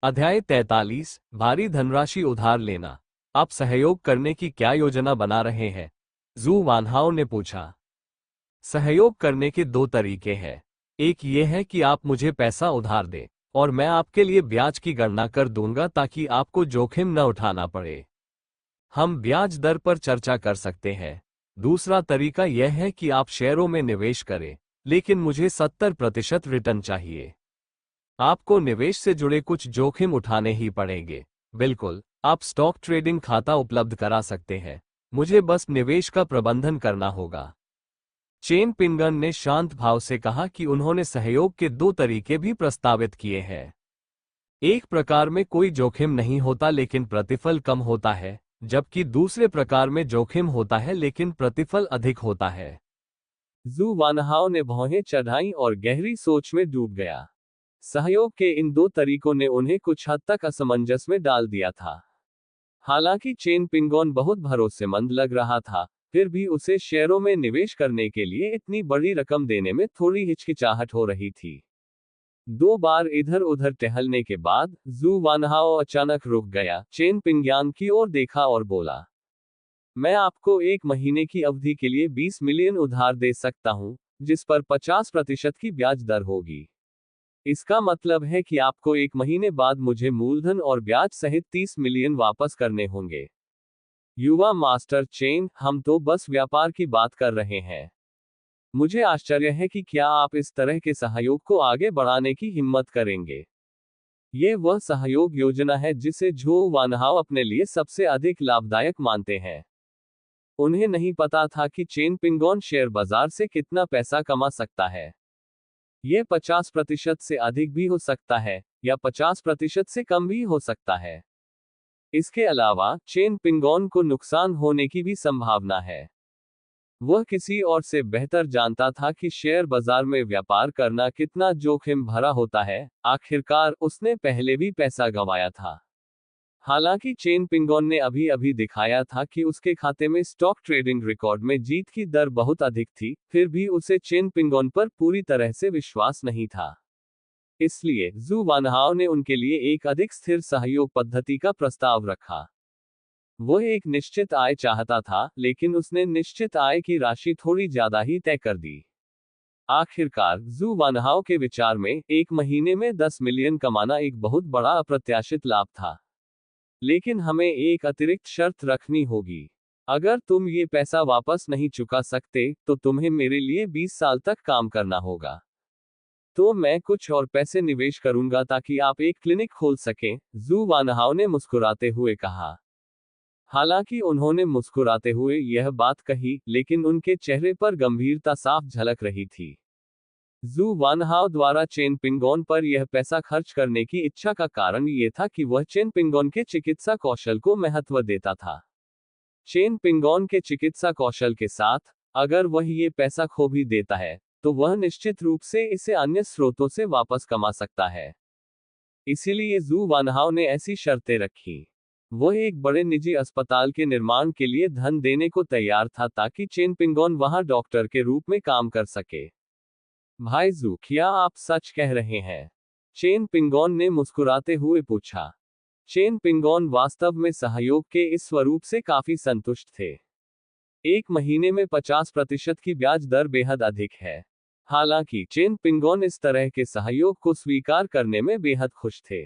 अध्याय 43 भारी धनराशि उधार लेना। आप सहयोग करने की क्या योजना बना रहे हैं? जू वानहाओ ने पूछा। सहयोग करने के दो तरीके हैं। एक ये है कि आप मुझे पैसा उधार दें और मैं आपके लिए ब्याज की गणना कर दूंगा ताकि आपको जोखिम न उठाना पड़े। हम ब्याज दर पर चर्चा कर सकते हैं। दूसरा तरीका यह है कि आप शेयरों में निवेश करें, लेकिन मुझे 70% रिटर्न चाहिए। आपको निवेश से जुड़े कुछ जोखिम उठाने ही पड़ेंगे। बिल्कुल, आप स्टॉक ट्रेडिंग खाता उपलब्ध करा सकते हैं। मुझे बस निवेश का प्रबंधन करना होगा। चेन पिंगन ने शांत भाव से कहा कि उन्होंने सहयोग के दो तरीके भी प्रस्तावित किए हैं। एक प्रकार में कोई जोखिम नहीं होता लेकिन प्रतिफल कम होता है, जबकि दूसरे प्रकार में जोखिम होता है लेकिन प्रतिफल अधिक होता है। जू वानहाओ ने भौहें चढ़ाई और गहरी सोच में डूब गया। सहयोग के इन दो तरीकों ने उन्हें कुछ हद तक असमंजस में डाल दिया था। हालांकि चेन पिंगोन बहुत भरोसेमंद लग रहा था, फिर भी उसे शेयरों में निवेश करने के लिए इतनी बड़ी रकम देने में थोड़ी हिचकिचाहट हो रही थी। दो बार इधर उधर टहलने के बाद जू वानहाओ अचानक रुक गया, चेन पिंग्यान की ओर देखा और बोला, मैं आपको 1 महीने की अवधि के लिए 20 मिलियन उधार दे सकता हूं, जिस पर 50% की ब्याज दर होगी। इसका मतलब है कि आपको 1 महीने बाद मुझे मूलधन और ब्याज सहित 30 मिलियन वापस करने होंगे। युवा मास्टर चेन, हम तो बस व्यापार की बात कर रहे हैं। मुझे आश्चर्य है कि क्या आप इस तरह के सहयोग को आगे बढ़ाने की हिम्मत करेंगे। ये वह सहयोग योजना है जिसे झो वानहाओ अपने लिए सबसे अधिक लाभदायक मानते हैं। उन्हें नहीं पता था कि चेन पिंगोन शेयर बाजार से कितना पैसा कमा सकता है। यह 50% से अधिक भी हो सकता है, या 50% से कम भी हो सकता है। इसके अलावा चेन पिंगोन को नुकसान होने की भी संभावना है। वह किसी और से बेहतर जानता था कि शेयर बाजार में व्यापार करना कितना जोखिम भरा होता है। आखिरकार उसने पहले भी पैसा गंवाया था। हालांकि चेन पिंगोन ने अभी अभी दिखाया था कि उसके खाते में स्टॉक ट्रेडिंग रिकॉर्ड में जीत की दर बहुत अधिक थी, फिर भी उसे चेन पिंगोन पर पूरी तरह से विश्वास नहीं था। इसलिए जू वानहाओ ने उनके लिए एक अधिक स्थिर सहयोग पद्धति का प्रस्ताव रखा। वह एक निश्चित आय चाहता था, लेकिन उसने निश्चित आय की राशि थोड़ी ज्यादा ही तय कर दी। आखिरकार जू वानहाओ के विचार में 1 महीने में 10 मिलियन कमाना एक बहुत बड़ा अप्रत्याशित लाभ था। लेकिन हमें एक अतिरिक्त शर्त रखनी होगी। अगर तुम ये पैसा वापस नहीं चुका सकते, तो तुम्हें मेरे लिए 20 साल तक काम करना होगा। तो मैं कुछ और पैसे निवेश करूंगा ताकि आप एक क्लिनिक खोल सकें, जू वानहाओ ने मुस्कुराते हुए कहा। हालांकि उन्होंने मुस्कुराते हुए यह बात कही, लेकिन उनके चेहरे पर गंभीरता साफ झलक रही थी। जू वानहाओ द्वारा चेन पिंगोन पर यह पैसा खर्च करने की इच्छा का कारण ये था कि वह चेन पिंगोन के चिकित्सा कौशल को महत्व देता था। चेन पिंगोन के चिकित्सा कौशल के साथ, अगर वह ये पैसा खो भी देता है, तो वह निश्चित रूप से इसे अन्य स्रोतों से वापस कमा सकता है। इसीलिए जू वानहाओ ने ऐसी शर्तें रखी। वह एक बड़े निजी अस्पताल के निर्माण के लिए धन देने को तैयार था ताकि चेन पिंगोन वहां डॉक्टर के रूप में काम कर सके। भाई जू, क्या आप सच कह रहे हैं? चेन पिंगोन ने मुस्कुराते हुए पूछा। चेन पिंगोन वास्तव में सहयोग के इस स्वरूप से काफी संतुष्ट थे। 1 महीने में 50% की ब्याज दर बेहद अधिक है। हालांकि चेन पिंगोन इस तरह के सहयोग को स्वीकार करने में बेहद खुश थे।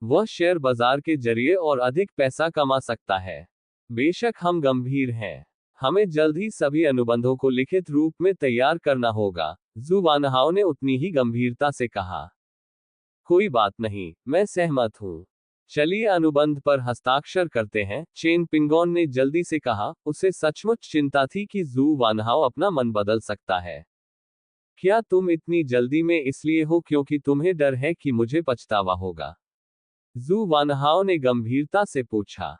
वह शेयर बाजार के जरिए और अधिक पैसा कमा सकता है। बेशक हम गंभीर हैं। हमें जल्द ही सभी अनुबंधों को लिखित रूप में तैयार करना होगा, जू वानहाओ ने उतनी ही गंभीरता से कहा। कोई बात नहीं, मैं सहमत हूं। चलिए अनुबंध पर हस्ताक्षर करते हैं, चेन पिंगोन ने जल्दी से कहा। उसे सचमुच चिंता थी कि जू वानहाओ अपना मन बदल सकता है। क्या तुम इतनी जल्दी में इसलिए हो क्योंकि तुम्हें डर है कि मुझे पछतावा होगा? जू वानहाओ ने गंभीरता से पूछा।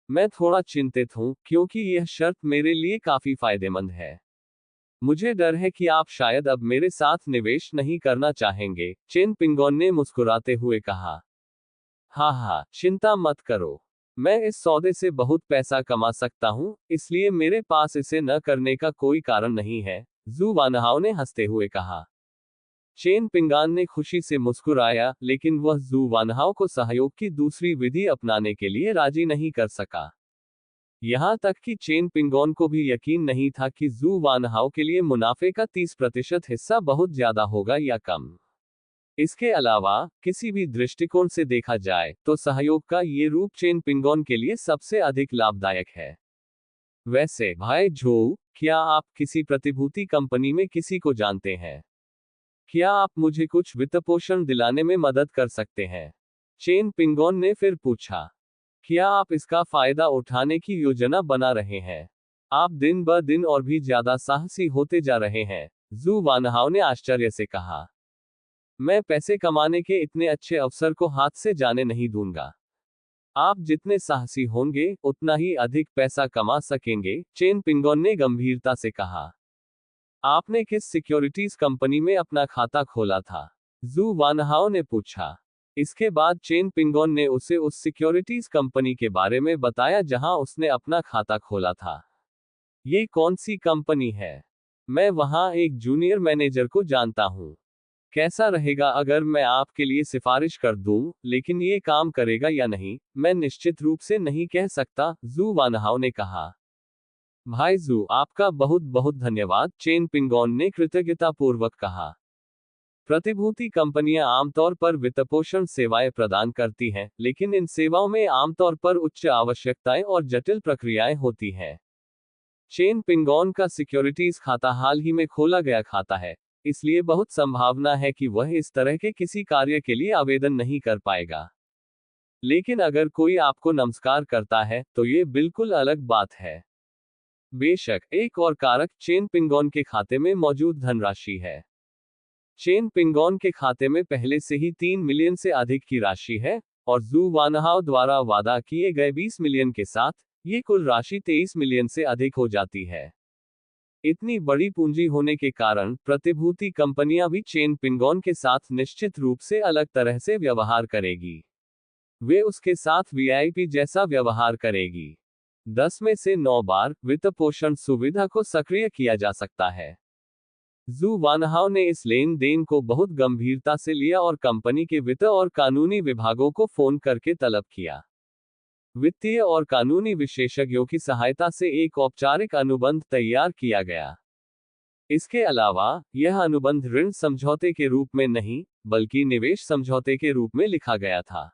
मैं थोड़ा चिंतित हूं, क्योंकि यह शर्त मेरे लिए काफी फायदेमंद है। मुझे डर है कि आप शायद अब मेरे साथ निवेश नहीं करना चाहेंगे, चेन पिंगोन ने मुस्कुराते हुए कहा। हाँ, चिंता मत करो। मैं इस सौदे से बहुत पैसा कमा सकता हूँ, इसलिए मेरे पास इसे न करने का कोई कारण नहीं है, जू वानहाओ ने हंसते हुए कहा। चेन पिंगान ने खुशी से मुस्कुराया, लेकिन वह जू वानहाओ को सहयोग की दूसरी विधि अपनाने के लिए राजी नहीं कर सका। यहां तक कि चेन पिंगोन को भी यकीन नहीं था कि जू वानहाओ के लिए मुनाफे का 30% हिस्सा बहुत ज्यादा होगा या कम। इसके अलावा, किसी भी दृष्टिकोण से देखा जाए तो सहयोग का ये रूप चेन पिंगोन के लिए सबसे अधिक लाभदायक है। वैसे भाई झोउ, क्या आप किसी प्रतिभूति कंपनी में किसी को जानते हैं? क्या आप मुझे कुछ वित्तपोषण दिलाने में मदद कर सकते हैं? चेन पिंगोन ने फिर पूछा। क्या आप इसका फायदा उठाने की योजना बना रहे हैं? आप दिन ब दिन और भी ज्यादा साहसी होते जा रहे हैं, जू वानहाओ ने आश्चर्य से कहा। मैं पैसे कमाने के इतने अच्छे अवसर को हाथ से जाने नहीं दूंगा। आप जितने साहसी होंगे, उतना ही अधिक पैसा कमा सकेंगे, चेन पिंगोन ने गंभीरता से कहा। आपने किस सिक्योरिटीज कंपनी में अपना खाता खोला था? जू वानहाओ ने पूछा। इसके बाद चेन पिंगोन ने उसे उस सिक्योरिटीज कंपनी के बारे में बताया जहां उसने अपना खाता खोला था। ये कौन सी कंपनी है? मैं वहां एक जूनियर मैनेजर को जानता हूं। कैसा रहेगा अगर मैं आपके लिए सिफारिश कर दूं, लेकिन ये काम करेगा या नहीं, मैं निश्चित रूप से नहीं कह सकता, जू वानहाओ ने कहा। भाई जू, आपका बहुत बहुत धन्यवाद, चेन पिंगोन ने कृतज्ञतापूर्वक कहा। प्रतिभूति कंपनियां आमतौर पर वित्तपोषण सेवाएं प्रदान करती हैं, लेकिन इन सेवाओं में आमतौर पर उच्च आवश्यकताएं और जटिल प्रक्रियाएं होती हैं। चेन पिंगोन का सिक्योरिटीज खाता हाल ही में खोला गया खाता है, इसलिए बहुत संभावना है कि वह इस तरह के किसी कार्य के लिए आवेदन नहीं कर पाएगा। लेकिन अगर कोई आपको नमस्कार करता है, तो ये बिल्कुल अलग बात है। बेशक, एक और कारक चेन पिंगोन के खाते में मौजूद धनराशि है। चेन पिंगोन के खाते में पहले से ही 3 मिलियन से अधिक की राशि है, और जू वानहाओ द्वारा वादा किए गए 20 मिलियन के साथ, ये कुल राशि 23 मिलियन से अधिक हो जाती है। इतनी बड़ी पूंजी होने के कारण प्रतिभूति कंपनियां भी चेन पिंगोन के साथ निश्चित रूप से अलग तरह से व्यवहार करेगी। वे उसके साथ वीआईपी जैसा व्यवहार करेगी। 10 में से 9 बार वित्तपोषण सुविधा को सक्रिय किया जा सकता है। जू वानहाओ ने इस लेन देन को बहुत गंभीरता से लिया और कंपनी के वित्त और कानूनी विभागों को फोन करके तलब किया। वित्तीय और कानूनी विशेषज्ञों की सहायता से एक औपचारिक अनुबंध तैयार किया गया। इसके अलावा, यह अनुबंध ऋण समझौते के रूप में नहीं, बल्कि निवेश समझौते के रूप में लिखा गया था।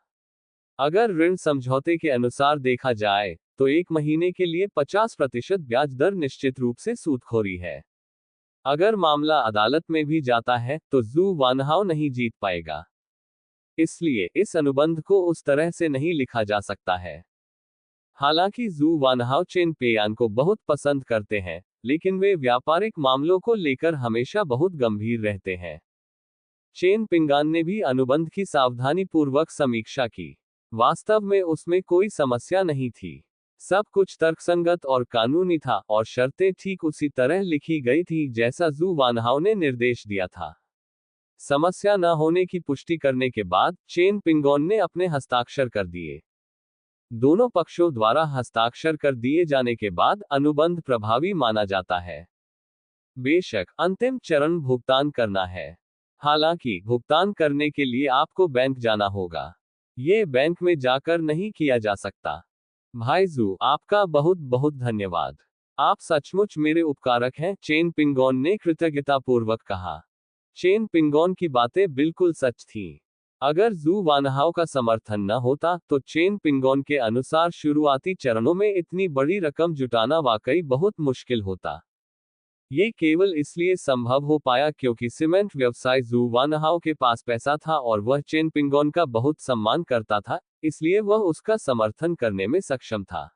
अगर ऋण समझौते के अनुसार देखा जाए, तो 1 महीने के लिए 50% ब्याज दर निश्चित रूप से सूदखोरी है। अगर मामला अदालत में भी जाता है, तो जू वानहाओ नहीं जीत पाएगा। इसलिए इस अनुबंध को उस तरह से नहीं लिखा जा सकता है। हालांकि जू वानहाओ चेन पेयान को बहुत पसंद करते हैं, लेकिन वे व्यापारिक मामलों को लेकर हमेशा बहुत गंभीर रहते हैं। चेन पिंगान ने भी अनुबंध की सावधानीपूर्वक समीक्षा की। वास्तव में उसमें कोई समस्या नहीं थी। सब कुछ तर्कसंगत और कानूनी था, और शर्तें ठीक उसी तरह लिखी गई थी जैसा जू वानहाओ ने निर्देश दिया था। समस्या न होने की पुष्टि करने के बाद चेन पिंगोन ने अपने हस्ताक्षर कर दिए। दोनों पक्षों द्वारा हस्ताक्षर कर दिए जाने के बाद अनुबंध प्रभावी माना जाता है। बेशक, अंतिम चरण भुगतान करना है। हालांकि भुगतान करने के लिए आपको बैंक जाना होगा। ये बैंक में जाकर नहीं किया जा सकता। भाई जू, आपका बहुत बहुत धन्यवाद। आप सचमुच मेरे उपकारक हैं, चेन पिंगोन ने कृतज्ञतापूर्वक कहा। चेन पिंगोन की बातें बिल्कुल सच थीं। अगर जू वानहाओ का समर्थन न होता, तो चेन पिंगोन के अनुसार शुरुआती चरणों में इतनी बड़ी रकम जुटाना वाकई बहुत मुश्किल होता। ये केवल इसलिए संभव हो पाया क्योंकि सीमेंट व्यवसाय जू वानहाओ के पास पैसा था और वह चेन पिंगोन का बहुत सम्मान करता था, इसलिए वह उसका समर्थन करने में सक्षम था।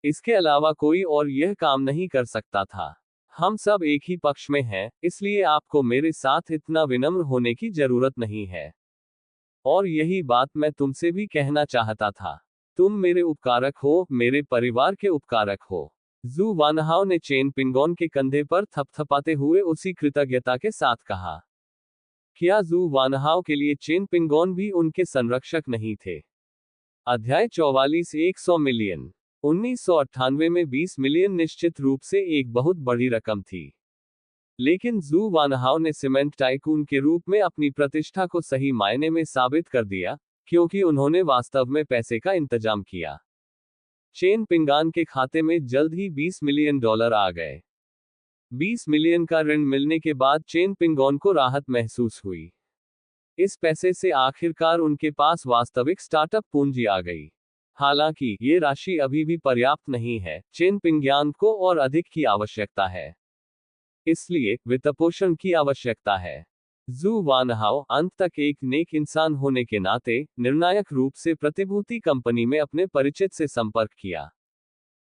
इसके अलावा कोई और यह काम नहीं कर सकता था। हम सब एक ही पक्ष में हैं, इसलिए आपको मेरे साथ इतना विनम्र होने की जरूरत नहीं है। और यही बात मैं तुमसे भी कहना चाहता था। तुम मेरे उपकारक हो, मेरे परिवार के उपकारक हो। जू वानहाओ ने चेन पिंगोन के कंधे पर थपथपाते हुए उसी कृतज्ञता के साथ कहा। क्या जू वानहाओ के लिए चेन पिंगोन भी उनके संरक्षक नहीं थे? अध्याय 44 100 मिलियन। 1998 में 20 मिलियन निश्चित रूप से एक बहुत बड़ी रकम थी। लेकिन जू वानहाओ ने सीमेंट टाइकून के रूप में अपनी प्रतिष्ठा को सही मायने में साबित कर दिया, क्योंकि उन्होंने वास्तव में पैसे का इंतजाम किया। चेन पिंगान के खाते में जल्द ही $20 मिलियन आ गए। 20 मिलियन का ऋण मिलने के बाद चेन पिंगोन को राहत महसूस हुई। इस पैसे से आखिरकार उनके पास वास्तविक स्टार्टअप पूंजी आ गई। हालांकि ये राशि अभी भी पर्याप्त नहीं है, चेन पिंग्यान को और अधिक की आवश्यकता है। इसलिए वित्तपोषण की आवश्यकता है। जू वानहाओ अंत तक एक नेक इंसान होने के नाते निर्णायक रूप से प्रतिभूति कंपनी में अपने परिचित से संपर्क किया।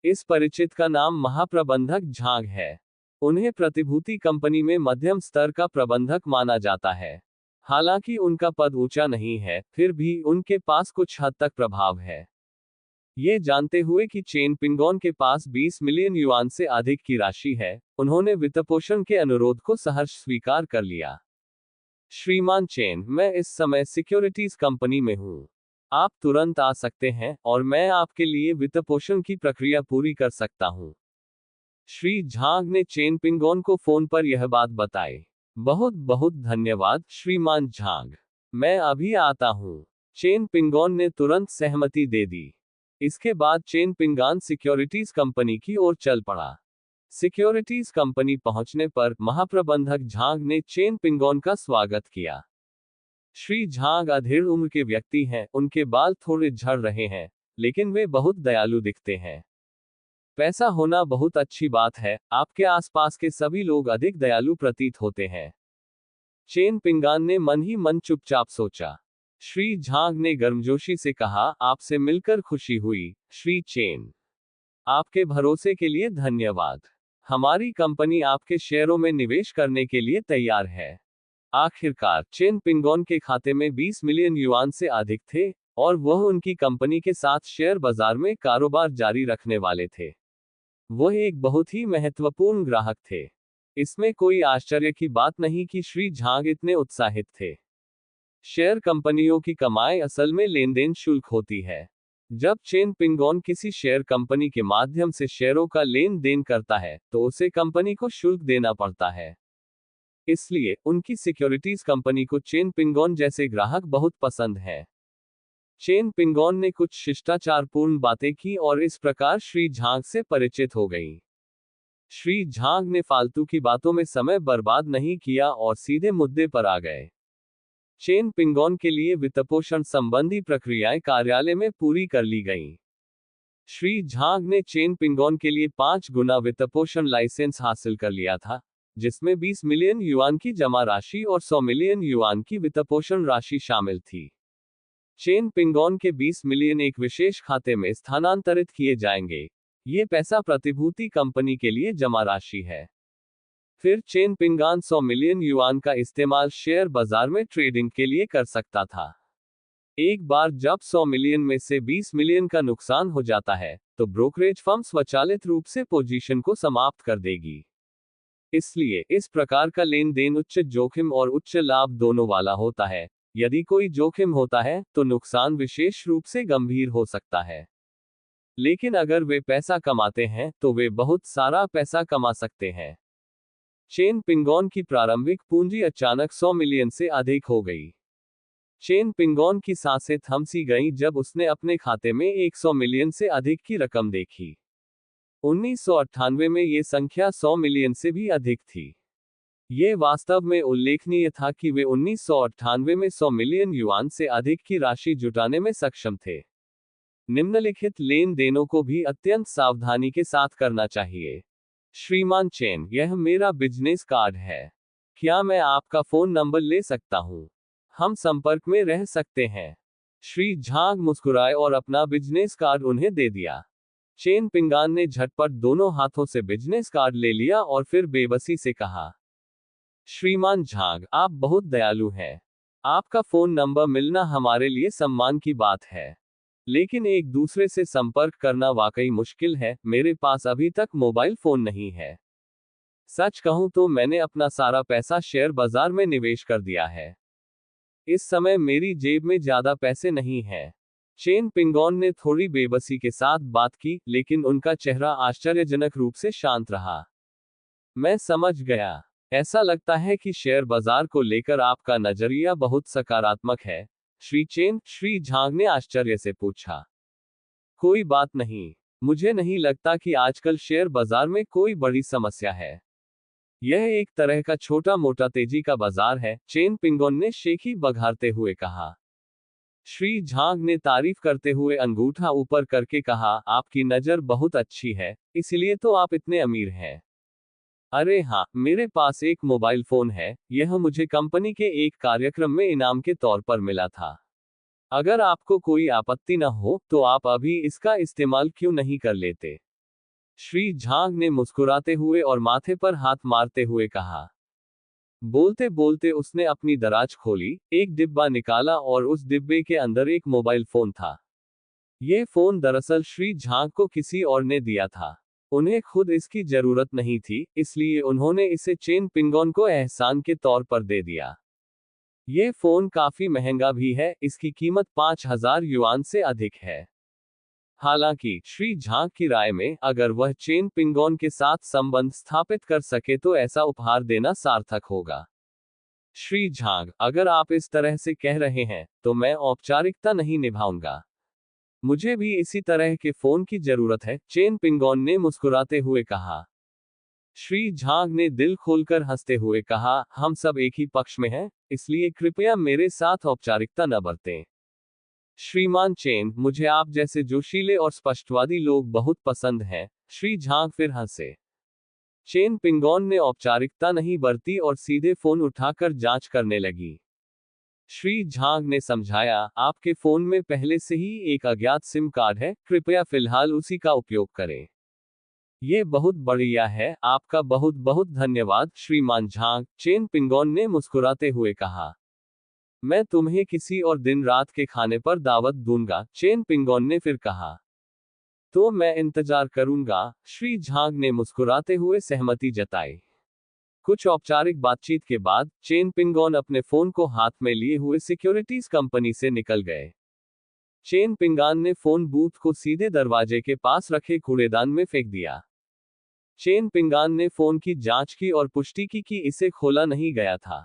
इस परिचित का नाम महाप्रबंधक झांग है। उन्हें प्रतिभूति कंपनी में मध्यम स्तर का प्रबंधक माना जाता है। हालांकि उनका पद ऊंचा नहीं है, फिर भी उनके पास कुछ हद तक प्रभाव है। ये जानते हुए कि चेन पिंगोन के पास 20 मिलियन युआन से अधिक की राशि है, उन्होंने वित्तपोषण के अनुरोध को सहर्ष स्वीकार कर लिया। श्रीमान चेन, मैं इस समय सिक्योरिटीज कंपनी में हूं। आप तुरंत आ सकते हैं और मैं आपके लिए वित्तपोषण की प्रक्रिया पूरी कर सकता हूं। श्री झांग ने चेन पिंगोन को फोन पर यह बात बताई। बहुत बहुत धन्यवाद श्रीमान झांग, मैं अभी आता हूं। चेन पिंगोन ने तुरंत सहमति दे दी। इसके बाद चेन पिंगान सिक्योरिटीज कंपनी की ओर चल पड़ा। सिक्योरिटीज कंपनी पहुंचने पर महाप्रबंधक झांग ने चेन पिंगोन का स्वागत किया। श्री झांग अधेड़ उम्र के व्यक्ति हैं, उनके बाल थोड़े झड़ रहे हैं, लेकिन वे बहुत दयालु दिखते हैं। पैसा होना बहुत अच्छी बात है, आपके आसपास के सभी लोग अधिक दयालु प्रतीत होते हैं। चेन पिंगान ने मन ही मन चुपचाप सोचा। श्री झांग ने गर्मजोशी से कहा, आपसे मिलकर खुशी हुई श्री चेन। आपके भरोसे के लिए धन्यवाद। हमारी कंपनी आपके शेयरों में निवेश करने के लिए तैयार है। आखिरकार चेन पिंगोन के खाते में 20 मिलियन युआन से अधिक थे और वह उनकी कंपनी के साथ शेयर बाजार में कारोबार जारी रखने वाले थे। वह एक बहुत ही महत्वपूर्ण ग्राहक थे। इसमें कोई आश्चर्य की बात नहीं कि श्री झांग इतने उत्साहित थे। शेयर कंपनियों की कमाई असल में लेनदेन शुल्क होती है। जब चेन पिंगोन किसी शेयर कंपनी के माध्यम से शेयरों का लेन देन करता है, तो उसे कंपनी को शुल्क देना पड़ता है। इसलिए उनकी सिक्योरिटीज कंपनी को चेन पिंगोन जैसे ग्राहक बहुत पसंद है। चेन पिंगोन ने कुछ शिष्टाचारपूर्ण बातें की और इस प्रकार श्री झांग से परिचित हो गई। श्री झांग ने फालतू की बातों में समय बर्बाद नहीं किया और सीधे मुद्दे पर आ गए। चेन पिंगोन के लिए वित्तपोषण संबंधी प्रक्रियाएं कार्यालय में पूरी कर ली गईं। श्री झांग ने चेन पिंगोन के लिए 5 गुना वित्तपोषण लाइसेंस हासिल कर लिया था, जिसमें 20 मिलियन युआन की जमा राशि और 100 मिलियन युआन की वित्तपोषण राशि शामिल थी। चेन पिंगोन के 20 मिलियन एक विशेष खाते में स्थानांतरित किए जाएंगे। ये पैसा प्रतिभूति कंपनी के लिए जमा राशि है। फिर चेन पिंगान 100 मिलियन युआन का इस्तेमाल शेयर बाजार में ट्रेडिंग के लिए कर सकता था। एक बार जब 100 मिलियन में से 20 मिलियन का नुकसान हो जाता है, तो ब्रोकरेज फर्म स्वचालित रूप से पोजीशन को समाप्त कर देगी। इसलिए इस प्रकार का लेन देन उच्च जोखिम और उच्च लाभ दोनों वाला होता है। यदि कोई जोखिम होता है, तो नुकसान विशेष रूप से गंभीर हो सकता है। लेकिन अगर वे पैसा कमाते हैं, तो वे बहुत सारा पैसा कमा सकते हैं। चेन पिंगोन की प्रारंभिक पूंजी अचानक 100 मिलियन से अधिक हो गई। चेन पिंगोन की सांसें थम सी गईं जब उसने अपने खाते में 100 मिलियन से अधिक की रकम देखी। 1998 में ये संख्या 100 मिलियन से भी अधिक थी। ये वास्तव में उल्लेखनीय था कि वे 1998 में 100 मिलियन युआन से अधिक की राशि जुटाने में सक्षम थे। निम्नलिखित लेन देनों को भी अत्यंत सावधानी के साथ करना चाहिए। श्रीमान चेन, यह मेरा बिजनेस कार्ड है। क्या मैं आपका फोन नंबर ले सकता हूँ? हम संपर्क में रह सकते हैं। श्री झांग मुस्कुराए और अपना बिजनेस कार्ड उन्हें दे दिया। चेन पिंगान ने झटपट दोनों हाथों से बिजनेस कार्ड ले लिया और फिर बेबसी से कहा, श्रीमान झांग, आप बहुत दयालु हैं। आपका फोन नंबर मिलना हमारे लिए सम्मान की बात है। लेकिन एक दूसरे से संपर्क करना वाकई मुश्किल है। मेरे पास अभी तक मोबाइल फोन नहीं है। सच कहूं तो मैंने अपना सारा पैसा शेयर बाजार में निवेश कर दिया है। इस समय मेरी जेब में ज्यादा पैसे नहीं हैं। चेन पिंगोन ने थोड़ी बेबसी के साथ बात की, लेकिन उनका चेहरा आश्चर्यजनक रूप से शांत रहा। मैं समझ गया। ऐसा लगता है कि शेयर बाजार को लेकर आपका नजरिया बहुत सकारात्मक है, श्री चेन, श्री झांग ने आश्चर्य से पूछा। कोई बात नहीं, मुझे नहीं लगता कि आजकल शेयर बाजार में कोई बड़ी समस्या है। यह एक तरह का छोटा मोटा तेजी का बाजार है, चेन पिंगोन ने शेखी बघारते हुए कहा। श्री झांग ने तारीफ करते हुए अंगूठा ऊपर करके कहा, आपकी नजर बहुत अच्छी है, इसलिए तो आप इतने अमीर हैं। अरे हाँ, मेरे पास एक मोबाइल फोन है, यह मुझे कंपनी के एक कार्यक्रम में इनाम के तौर पर मिला था। अगर आपको कोई आपत्ति न हो तो आप अभी इसका इस्तेमाल क्यों नहीं कर लेते? श्री झांग ने मुस्कुराते हुए और माथे पर हाथ मारते हुए कहा। बोलते बोलते उसने अपनी दराज खोली, एक डिब्बा निकाला और उस डिब्बे के अंदर एक मोबाइल फोन था। ये फोन दरअसल श्री झांग को किसी और ने दिया था। उन्हें खुद इसकी जरूरत नहीं थी, इसलिए उन्होंने इसे चेन पिंगोन को एहसान के तौर पर दे दिया। ये फोन काफी महंगा भी है, इसकी कीमत 5000 युआन से अधिक है। हालांकि श्री झांग की राय में अगर वह चेन पिंगोन के साथ संबंध स्थापित कर सके तो ऐसा उपहार देना सार्थक होगा। श्री झांग, अगर आप इस तरह से कह रहे हैं तो मैं औपचारिकता नहीं निभाऊंगा। मुझे भी इसी तरह के फोन की जरूरत है, चेन पिंगोन ने मुस्कुराते हुए कहा। श्री झांग ने दिल खोलकर हंसते हुए कहा, हम सब एक ही पक्ष में हैं, इसलिए कृपया मेरे साथ औपचारिकता न बरतें। श्रीमान चेन, मुझे आप जैसे जोशीले और स्पष्टवादी लोग बहुत पसंद हैं। श्री झांग फिर हंसे। चेन पिंगोन ने औपचारिकता नहीं बरती और सीधे फोन उठाकर जांच करने लगी। श्री झांग ने समझाया, आपके फोन में पहले से ही एक अज्ञात सिम कार्ड है, कृपया फिलहाल उसी का उपयोग करें। ये बहुत बढ़िया है, आपका बहुत बहुत धन्यवाद श्रीमान झांग, चेन पिंगोन ने मुस्कुराते हुए कहा। मैं तुम्हें किसी और दिन रात के खाने पर दावत दूंगा, चेन पिंगोन ने फिर कहा। तो मैं इंतजार करूंगा, श्री झांग ने मुस्कुराते हुए सहमति जताई। कुछ औपचारिक बातचीत के बाद चेन पिंगोन अपने फोन को हाथ में लिए हुए सिक्योरिटीज कंपनी से निकल गए। चेन पिंगान ने फोन बूथ को सीधे दरवाजे के पास रखे कूड़ेदान में फेंक दिया। चेन पिंगान ने फोन की जांच की और पुष्टि की कि इसे खोला नहीं गया था।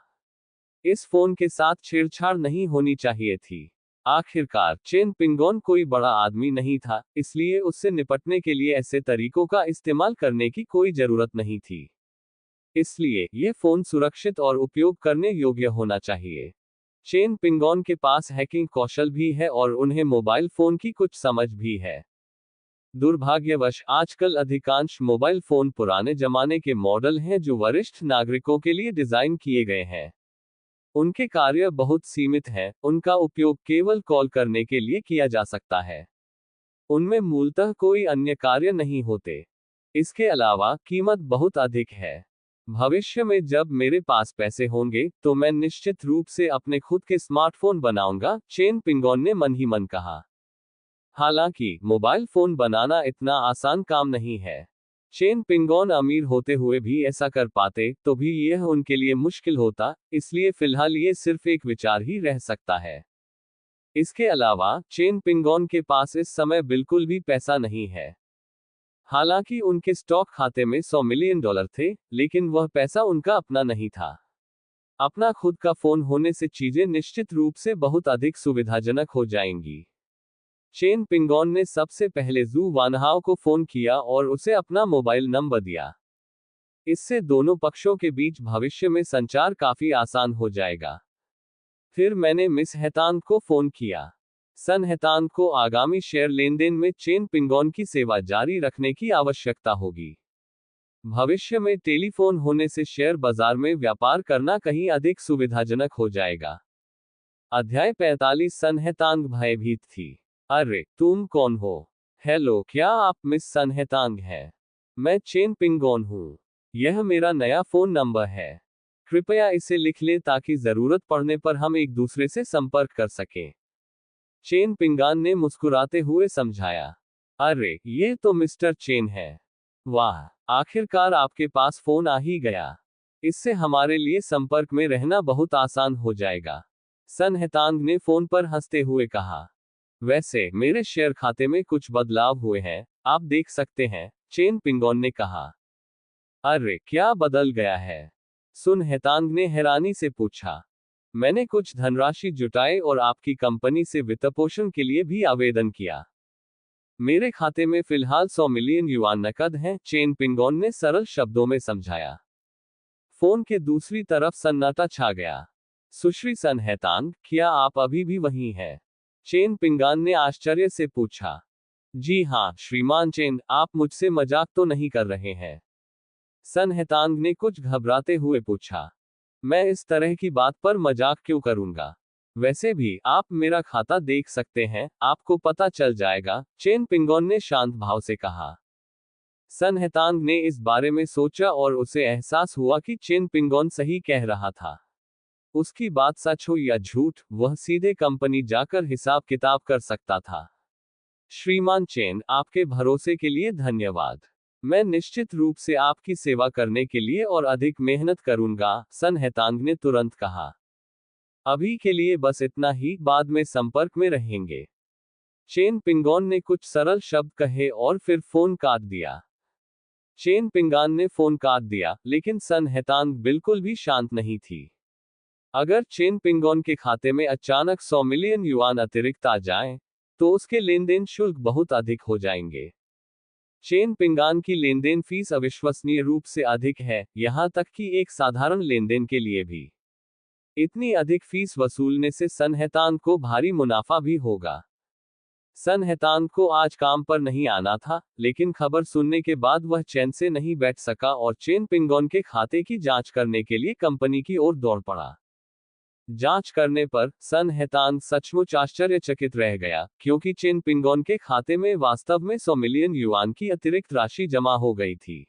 इस फोन के साथ छेड़छाड़ नहीं होनी चाहिए थी। आखिरकार चेन पिंगोन कोई बड़ा आदमी नहीं था, इसलिए उससे निपटने के लिए ऐसे तरीकों का इस्तेमाल करने की कोई जरूरत नहीं थी। इसलिए ये फोन सुरक्षित और उपयोग करने योग्य होना चाहिए। चेन पिंगोन के पास हैकिंग कौशल भी है और उन्हें मोबाइल फोन की कुछ समझ भी है। दुर्भाग्यवश आजकल अधिकांश मोबाइल फोन पुराने जमाने के मॉडल हैं जो वरिष्ठ नागरिकों के लिए डिजाइन किए गए हैं। उनके कार्य बहुत सीमित हैं, उनका उपयोग केवल कॉल करने के लिए किया जा सकता है। उनमें मूलतः कोई अन्य कार्य नहीं होते। इसके अलावा कीमत बहुत अधिक है। भविष्य में जब मेरे पास पैसे होंगे तो मैं निश्चित रूप से अपने खुद के स्मार्टफोन बनाऊंगा, चेन पिंगोन ने मन ही मन कहा। हालांकि मोबाइल फोन बनाना इतना आसान काम नहीं है। चेन पिंगोन अमीर होते हुए भी ऐसा कर पाते तो भी यह उनके लिए मुश्किल होता, इसलिए फिलहाल ये सिर्फ एक विचार ही रह सकता है। इसके अलावा चेन पिंगोन के पास इस समय बिल्कुल भी पैसा नहीं है। हालांकि उनके स्टॉक खाते में $100 मिलियन थे, लेकिन वह पैसा उनका अपना नहीं था। अपना खुद का फोन होने से चीजें निश्चित रूप से बहुत अधिक सुविधाजनक हो जाएंगी। चेन पिंगोन ने सबसे पहले जू वानहाओ को फोन किया और उसे अपना मोबाइल नंबर दिया। इससे दोनों पक्षों के बीच भविष्य में संचार काफी आसान हो जाएगा। फिर मैंने मिस हेतांग को फोन किया। सन हेतांग को आगामी शेयर लेनदेन में चेन पिंगोन की सेवा जारी रखने की आवश्यकता होगी। भविष्य में टेलीफोन होने से शेयर बाजार में व्यापार करना कहीं अधिक सुविधाजनक हो जाएगा। अध्याय 45 सन हेतांग भयभीत थी। अरे, तुम कौन हो? हेलो, क्या आप मिस सन हेतांग हैं? मैं चेन पिंगोन हूँ। यह मेरा नया फोन नंबर है। कृपया इसे लिख लें ताकि जरूरत पड़ने पर हम एक दूसरे से संपर्क कर सकें। चेन पिंगान ने मुस्कुराते हुए समझाया। अरे, ये तो मिस्टर चेन है। वाह, आखिरकार आपके पास फोन आ ही गया। इससे हमारे लिए संपर्क में रहना बहुत आसान हो जाएगा। सन हेतांग ने फोन पर हंसते हुए कहा। वैसे मेरे शेयर खाते में कुछ बदलाव हुए हैं, आप देख सकते हैं, चेन पिंगोन ने कहा। अरे, क्या बदल गया है? सुन हेतांग ने हैरानी से पूछा। मैंने कुछ धनराशि जुटाई और आपकी कंपनी से वित्तपोषण के लिए भी आवेदन किया। मेरे खाते में फिलहाल 100 मिलियन युआन नकद हैं, चेन पिंगोन ने सरल शब्दों में समझाया। फोन के दूसरी तरफ सन्नाटा छा गया। सुश्री सन हेतांग, क्या आप अभी भी वहीं हैं? चेन पिंगान ने आश्चर्य से पूछा। जी हाँ श्रीमान चेन, आप मुझसे मजाक तो नहीं कर रहे हैं? सन हेतांग ने कुछ घबराते हुए पूछा। मैं इस तरह की बात पर मजाक क्यों करूंगा? वैसे भी आप मेरा खाता देख सकते हैं, आपको पता चल जाएगा, चेन पिंगोन ने शांत भाव से कहा। सन हेतांग ने इस बारे में सोचा और उसे एहसास हुआ कि चेन पिंगोन सही कह रहा था। उसकी बात सच हो या झूठ, वह सीधे कंपनी जाकर हिसाब किताब कर सकता था। श्रीमान चेन, आपके भरोसे के लिए धन्यवाद। मैं निश्चित रूप से आपकी सेवा करने के लिए और अधिक मेहनत करूंगा, सन हेतांग ने तुरंत कहा। अभी के लिए बस इतना ही, बाद में संपर्क में रहेंगे। चेन पिंगोन ने कुछ सरल शब्द कहे और फिर फोन काट दिया। चेन पिंगान ने फोन काट दिया, लेकिन सन हेतांग बिल्कुल भी शांत नहीं थी। अगर चेन पिंगोन के खाते में अचानक 100 मिलियन युआन अतिरिक्त आ जाएं, तो उसके लेनदेन शुल्क बहुत अधिक हो जाएंगे। चेन पिंगान की लेनदेन फीस अविश्वसनीय रूप से अधिक है, यहां तक कि एक साधारण लेनदेन के लिए भी। इतनी अधिक फीस वसूलने से सन हेतांग को भारी मुनाफा भी होगा। सन हेतांग को आज काम पर नहीं आना था, लेकिन खबर सुनने के बाद वह चैन से नहीं बैठ सका और चेन पिंगोन के खाते की जांच करने के लिए कंपनी की ओर दौड़ पड़ा। जांच करने पर सन हेतांग सचमुच आश्चर्यचकित रह गया, क्योंकि चेन पिंगोन के खाते में वास्तव में 100 मिलियन युआन की अतिरिक्त राशि जमा हो गई थी।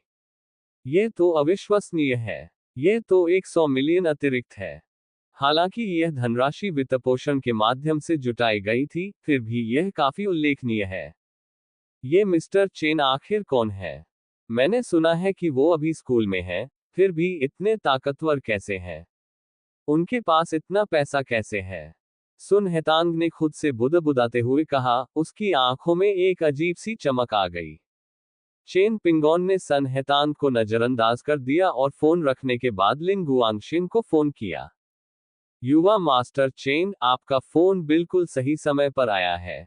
यह तो अविश्वसनीय है। यह तो 100 मिलियन अतिरिक्त है। हालांकि यह धनराशि वित्तपोषण के माध्यम से जुटाई गई थी, फिर भी यह काफी उल्लेखनीय है। ये मिस्टर चेन आखिर कौन है? मैंने सुना है कि वो अभी स्कूल में है, फिर भी इतने ताकतवर कैसे हैं? उनके पास इतना पैसा कैसे है? सुन हेतांग ने खुद से बुदबुदाते हुए कहा, उसकी आंखों में एक अजीब सी चमक आ गई। चेन पिंगोन ने सन हेतांग को नजरअंदाज कर दिया और फोन रखने के बाद लिन गुआंगशिन को फोन किया। युवा मास्टर चेन, आपका फोन बिल्कुल सही समय पर आया है।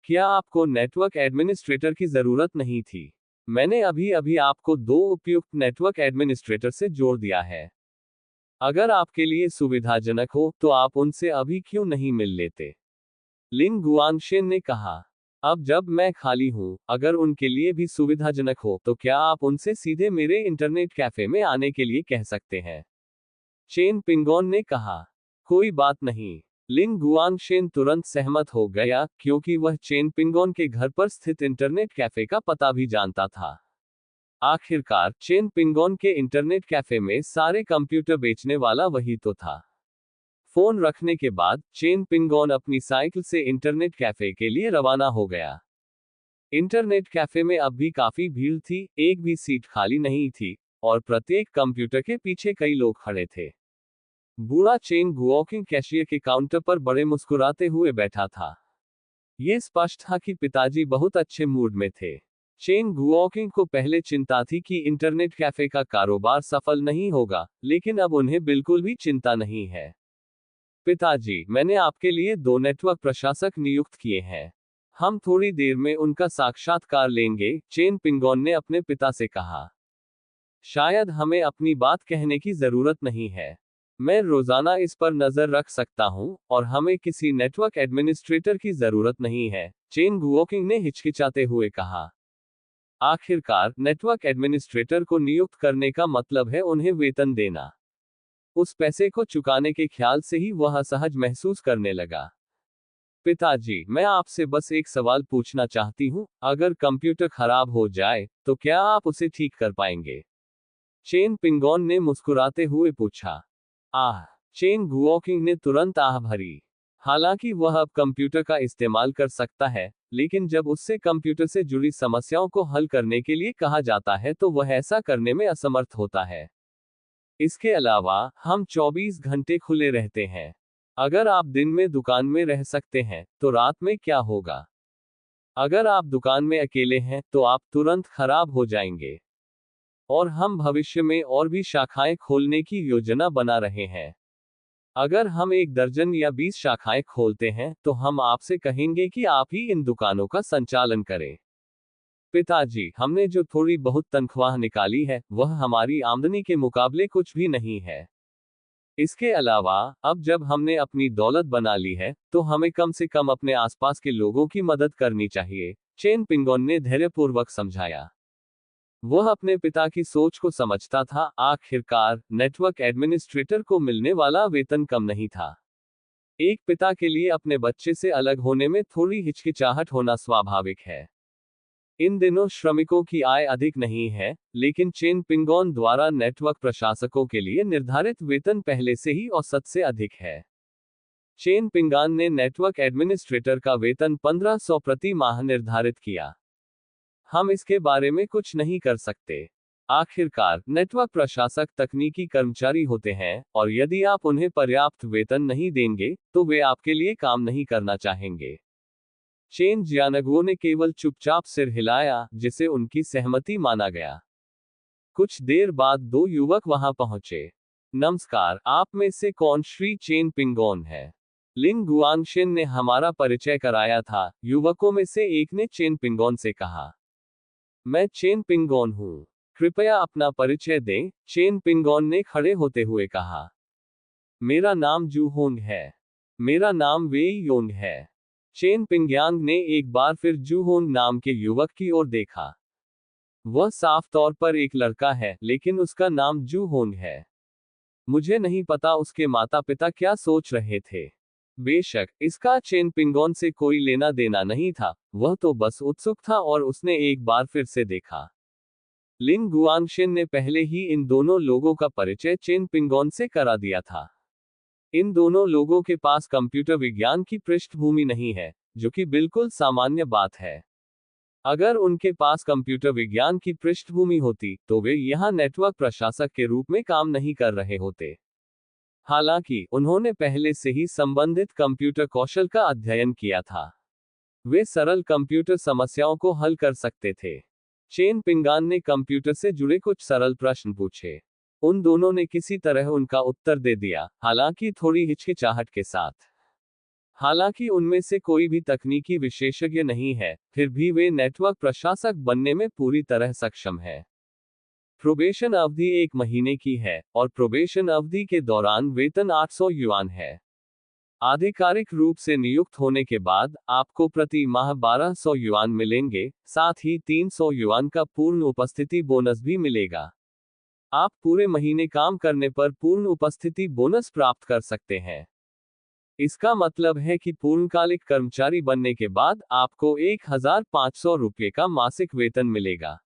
क्या आपको नेटवर्क एडमिनिस्ट्रेटर की जरूरत नहीं थी? मैंने अभी अभी आपको 2 उपयुक्त नेटवर्क एडमिनिस्ट्रेटर से जोड़ दिया है। अगर आपके लिए सुविधाजनक हो तो आप उनसे अभी क्यों नहीं मिल लेते? लिन गुआंगशिन ने कहा। अब जब मैं खाली हूं, अगर उनके लिए भी सुविधाजनक हो तो क्या आप उनसे सीधे मेरे इंटरनेट कैफे में आने के लिए कह सकते हैं? चेन पिंगोन ने कहा। कोई बात नहीं। लिन गुआंगशिन तुरंत सहमत हो गया, क्योंकि वह चेन पिंगोन के घर पर स्थित इंटरनेट कैफे का पता भी जानता था। आखिरकार चेन पिंगोन के इंटरनेट कैफे में सारे कंप्यूटर बेचने वाला वही तो था। फोन रखने के बाद चेन पिंगोन अपनी साइकिल से इंटरनेट कैफे के लिए रवाना हो गया। इंटरनेट कैफे में अब भी काफी भीड़ थी, एक भी सीट खाली नहीं थी, और प्रत्येक कंप्यूटर के पीछे कई लोग खड़े थे। बूढ़ा चेन गुओकिंग कैशियर के काउंटर पर बड़े मुस्कुराते हुए बैठा था। यह स्पष्ट था कि पिताजी बहुत अच्छे मूड में थे। चेन गुओकिंग को पहले चिंता थी कि इंटरनेट कैफे का कारोबार सफल नहीं होगा, लेकिन अब उन्हें बिल्कुल भी चिंता नहीं है। पिताजी, मैंने आपके लिए 2 नेटवर्क प्रशासक नियुक्त किए हैं। हम थोड़ी देर में उनका साक्षात्कार लेंगे, चेन पिंगोन ने अपने पिता से कहा। शायद हमें अपनी बात कहने की जरूरत नहीं है। मैं रोजाना इस पर नजर रख सकता हूं, और हमें किसी नेटवर्क एडमिनिस्ट्रेटर की जरूरत नहीं है, चेन गुओकिंग ने हिचकिचाते हुए कहा। आखिरकार नेटवर्क एडमिनिस्ट्रेटर को नियुक्त करने का मतलब है उन्हें वेतन देना। उस पैसे को चुकाने के ख्याल से ही वह असहज महसूस करने लगा। पिताजी, मैं आपसे बस एक सवाल पूछना चाहती हूँ, अगर कंप्यूटर खराब हो जाए, तो क्या आप उसे ठीक कर पाएंगे? चेन पिंगोन ने मुस्कुराते हुए पूछा। आह! चेन गुओकिंग ने तुरंत आह भरी। हालांकि वह अब कंप्यूटर का इस्तेमाल कर सकता है, लेकिन जब उससे कंप्यूटर से जुड़ी समस्याओं को हल करने के लिए कहा जाता है तो वह ऐसा करने में असमर्थ होता है। इसके अलावा, हम 24 घंटे खुले रहते हैं। अगर आप दिन में दुकान में रह सकते हैं, तो रात में क्या होगा? अगर आप दुकान में अकेले हैं, तो आप तुरंत खराब हो जाएंगे। और हम भविष्य में और भी शाखाएं खोलने की योजना बना रहे हैं। अगर हम 1 दर्जन या 20 शाखाएं खोलते हैं तो हम आपसे कहेंगे कि आप ही इन दुकानों का संचालन करें। पिताजी, हमने जो थोड़ी बहुत तनख्वाह निकाली है वह हमारी आमदनी के मुकाबले कुछ भी नहीं है। इसके अलावा अब जब हमने अपनी दौलत बना ली है तो हमें कम से कम अपने आसपास के लोगों की मदद करनी चाहिए, चेन पिंगोन ने धैर्यपूर्वक समझाया। वह अपने पिता की सोच को समझता था। आखिरकार नेटवर्क एडमिनिस्ट्रेटर को मिलने वाला वेतन कम नहीं था। एक पिता के लिए अपने बच्चे से अलग होने में थोड़ी हिचकिचाहट होना स्वाभाविक है। इन दिनों श्रमिकों की आय अधिक नहीं है, लेकिन चेन पिंगोन द्वारा नेटवर्क प्रशासकों के लिए निर्धारित वेतन पहले से ही औसत से अधिक है। चेन पिंगान ने नेटवर्क एडमिनिस्ट्रेटर का वेतन 1500 प्रति माह निर्धारित किया। हम इसके बारे में कुछ नहीं कर सकते। आखिरकार नेटवर्क प्रशासक तकनीकी कर्मचारी होते हैं, और यदि आप उन्हें पर्याप्त वेतन नहीं देंगे तो वे आपके लिए काम नहीं करना चाहेंगे। चेन जियानगुओ ने केवल चुपचाप सिर हिलाया, जिसे उनकी सहमति माना गया। कुछ देर बाद 2 युवक वहां पहुंचे। नमस्कार, आप में से कौन श्री चेन पिंगोन है? लिंग गुआंगशिन ने हमारा परिचय कराया था, युवकों में से एक ने चेन पिंगोन से कहा। मैं चेन पिंगोन हूं। कृपया अपना परिचय दें, चेन पिंगोन ने खड़े होते हुए कहा। मेरा नाम जू होंग है। मेरा नाम वेई योंग है। चेन पिंग्यांग ने एक बार फिर जू होंग नाम के युवक की ओर देखा। वह साफ तौर पर एक लड़का है, लेकिन उसका नाम जू होंग है। मुझे नहीं पता उसके माता पिता क्या सोच रहे थे। बेशक, इसका चेन पिंगोन से कोई लेना देना नहीं था, वह तो बस उत्सुक था और उसने एक बार फिर से देखा। लिंग गुआंगशिन ने पहले ही इन दोनों लोगों का परिचय चेन पिंगोन से करा दिया था। इन दोनों लोगों के पास कंप्यूटर विज्ञान की पृष्ठभूमि नहीं है, जो कि बिल्कुल सामान्य बात है। अगर उनके पास कंप्यूटर विज्ञान की पृष्ठभूमि होती तो वे यहां नेटवर्क प्रशासक के रूप में काम नहीं कर रहे होते। हालांकि उन्होंने पहले से ही संबंधित कंप्यूटर कौशल का अध्ययन किया था। वे सरल कंप्यूटर समस्याओं को हल कर सकते थे। चेन पिंगान ने कंप्यूटर से जुड़े कुछ सरल प्रश्न पूछे। उन दोनों ने किसी तरह उनका उत्तर दे दिया, हालांकि थोड़ी हिचकिचाहट के साथ। हालांकि उनमें से कोई भी तकनीकी विशेषज्ञ नहीं है, फिर भी वे नेटवर्क प्रशासक बनने में पूरी तरह सक्षम है। प्रोबेशन अवधि 1 महीने की है, और प्रोबेशन अवधि के दौरान वेतन 800 युआन है। आधिकारिक रूप से नियुक्त होने के बाद आपको प्रति माह 1200 युआन मिलेंगे, साथ ही 300 युआन का पूर्ण उपस्थिति बोनस भी मिलेगा। आप पूरे महीने काम करने पर पूर्ण उपस्थिति बोनस प्राप्त कर सकते हैं। इसका मतलब है कि पूर्णकालिक कर्मचारी बनने के बाद आपको 1500 रुपये का मासिक वेतन मिलेगा।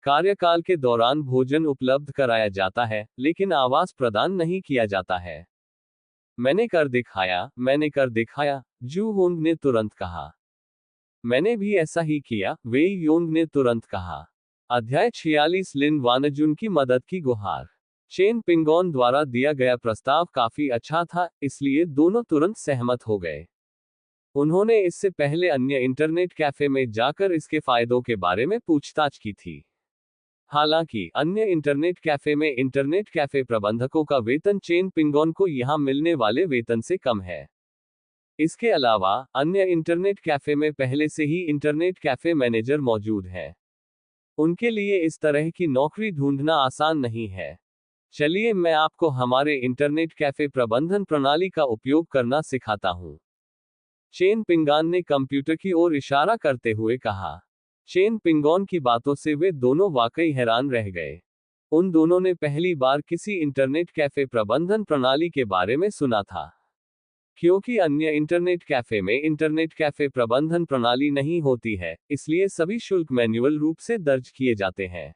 कार्यकाल के दौरान भोजन उपलब्ध कराया जाता है, लेकिन आवास प्रदान नहीं किया जाता है। मैंने कर दिखाया, जू होंग ने तुरंत कहा। मैंने भी ऐसा ही किया, वेई योंग ने तुरंत कहा। अध्याय 46 लिन वानजुन की मदद की गुहार। चेन पिंगोन द्वारा दिया गया प्रस्ताव काफी अच्छा था, इसलिए दोनों तुरंत सहमत हो गए। उन्होंने इससे पहले अन्य इंटरनेट कैफे में जाकर इसके फायदों के बारे में पूछताछ की थी। हालांकि अन्य इंटरनेट कैफे में इंटरनेट कैफे प्रबंधकों का वेतन चेन पिंगोन को यहां मिलने वाले वेतन से कम है। इसके अलावा अन्य इंटरनेट कैफे में पहले से ही इंटरनेट कैफे मैनेजर मौजूद है। उनके लिए इस तरह की नौकरी ढूंढना आसान नहीं है। चलिए मैं आपको हमारे इंटरनेट कैफे प्रबंधन प्रणाली का उपयोग करना सिखाता हूं। चेन पिंगान ने कंप्यूटर की ओर इशारा करते हुए कहा। चेन पिंगोन की बातों से वे दोनों वाकई हैरान रह गए। उन दोनों ने पहली बार किसी इंटरनेट कैफे प्रबंधन प्रणाली के बारे में सुना था। क्योंकि अन्य इंटरनेट कैफे में इंटरनेट कैफे प्रबंधन प्रणाली नहीं होती है, इसलिए सभी शुल्क मैन्युअल रूप से दर्ज किए जाते हैं।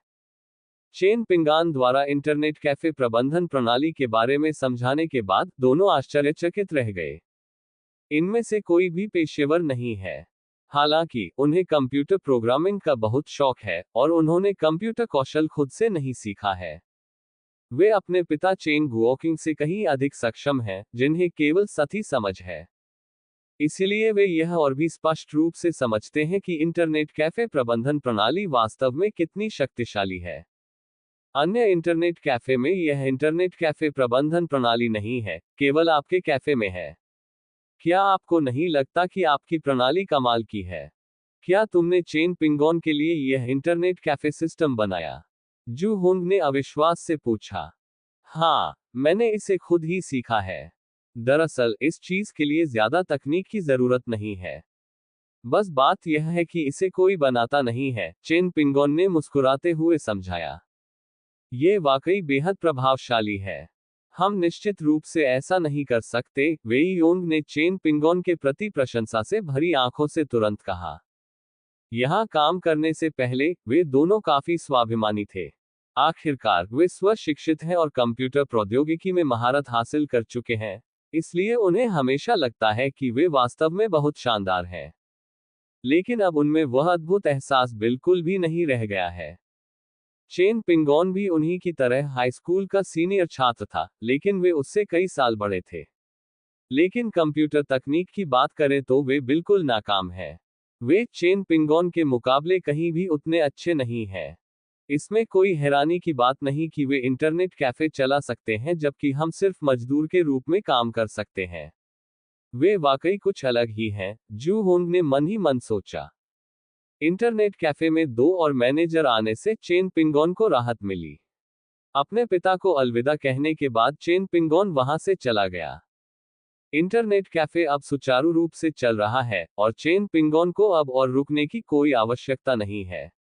चेन पिंगान द्वारा इंटरनेट कैफे प्रबंधन प्रणाली के बारे में समझाने के बाद दोनों आश्चर्यचकित रह गए। इनमें से कोई भी पेशेवर नहीं है। हालांकि उन्हें कंप्यूटर प्रोग्रामिंग का बहुत शौक है, और उन्होंने कंप्यूटर कौशल खुद से नहीं सीखा है। वे अपने पिता चेन गुओकिंग से कहीं अधिक सक्षम हैं, जिन्हें केवल सही समझ है। इसलिए वे यह और भी स्पष्ट रूप से समझते हैं कि इंटरनेट कैफे प्रबंधन प्रणाली वास्तव में कितनी शक्तिशाली है। अन्य इंटरनेट कैफे में यह इंटरनेट कैफे प्रबंधन प्रणाली नहीं है, केवल आपके कैफे में है। क्या आपको नहीं लगता कि आपकी प्रणाली कमाल की है? क्या तुमने चेन पिंगोन के लिए यह इंटरनेट कैफे सिस्टम बनाया? जू होंग ने अविश्वास से पूछा। हाँ, मैंने इसे खुद ही सीखा है। दरअसल इस चीज के लिए ज्यादा तकनीक की जरूरत नहीं है। बस बात यह है कि इसे कोई बनाता नहीं है, चेन पिंगोन ने मुस्कुराते हुए समझाया। ये वाकई बेहद प्रभावशाली है। हम निश्चित रूप से ऐसा नहीं कर सकते, वेई योंग ने चेन पिंगोन के प्रति प्रशंसा से भरी आंखों से तुरंत कहा। यहाँ काम करने से पहले वे दोनों काफी स्वाभिमानी थे। आखिरकार वे स्व शिक्षित हैं और कंप्यूटर प्रौद्योगिकी में महारत हासिल कर चुके हैं, इसलिए उन्हें हमेशा लगता है कि वे वास्तव में बहुत शानदार हैं। लेकिन अब उनमें वह अद्भुत एहसास बिल्कुल भी नहीं रह गया है। चेन पिंगोन भी उन्हीं की तरह हाई स्कूल का सीनियर छात्र था, लेकिन वे उससे कई साल बड़े थे। लेकिन कंप्यूटर तकनीक की बात करें तो वे बिल्कुल नाकाम हैं। वे चेन पिंगोन के मुकाबले कहीं भी उतने अच्छे नहीं हैं। इसमें कोई हैरानी की बात नहीं कि वे इंटरनेट कैफे चला सकते हैं जबकि हम सिर्फ मजदूर के रूप में काम कर सकते हैं। वे वाकई कुछ अलग ही हैं, जू होंग ने मन ही मन सोचा। इंटरनेट कैफे में 2 और मैनेजर आने से चेन पिंगोन को राहत मिली। अपने पिता को अलविदा कहने के बाद चेन पिंगोन वहां से चला गया। इंटरनेट कैफे अब सुचारू रूप से चल रहा है और चेन पिंगोन को अब और रुकने की कोई आवश्यकता नहीं है।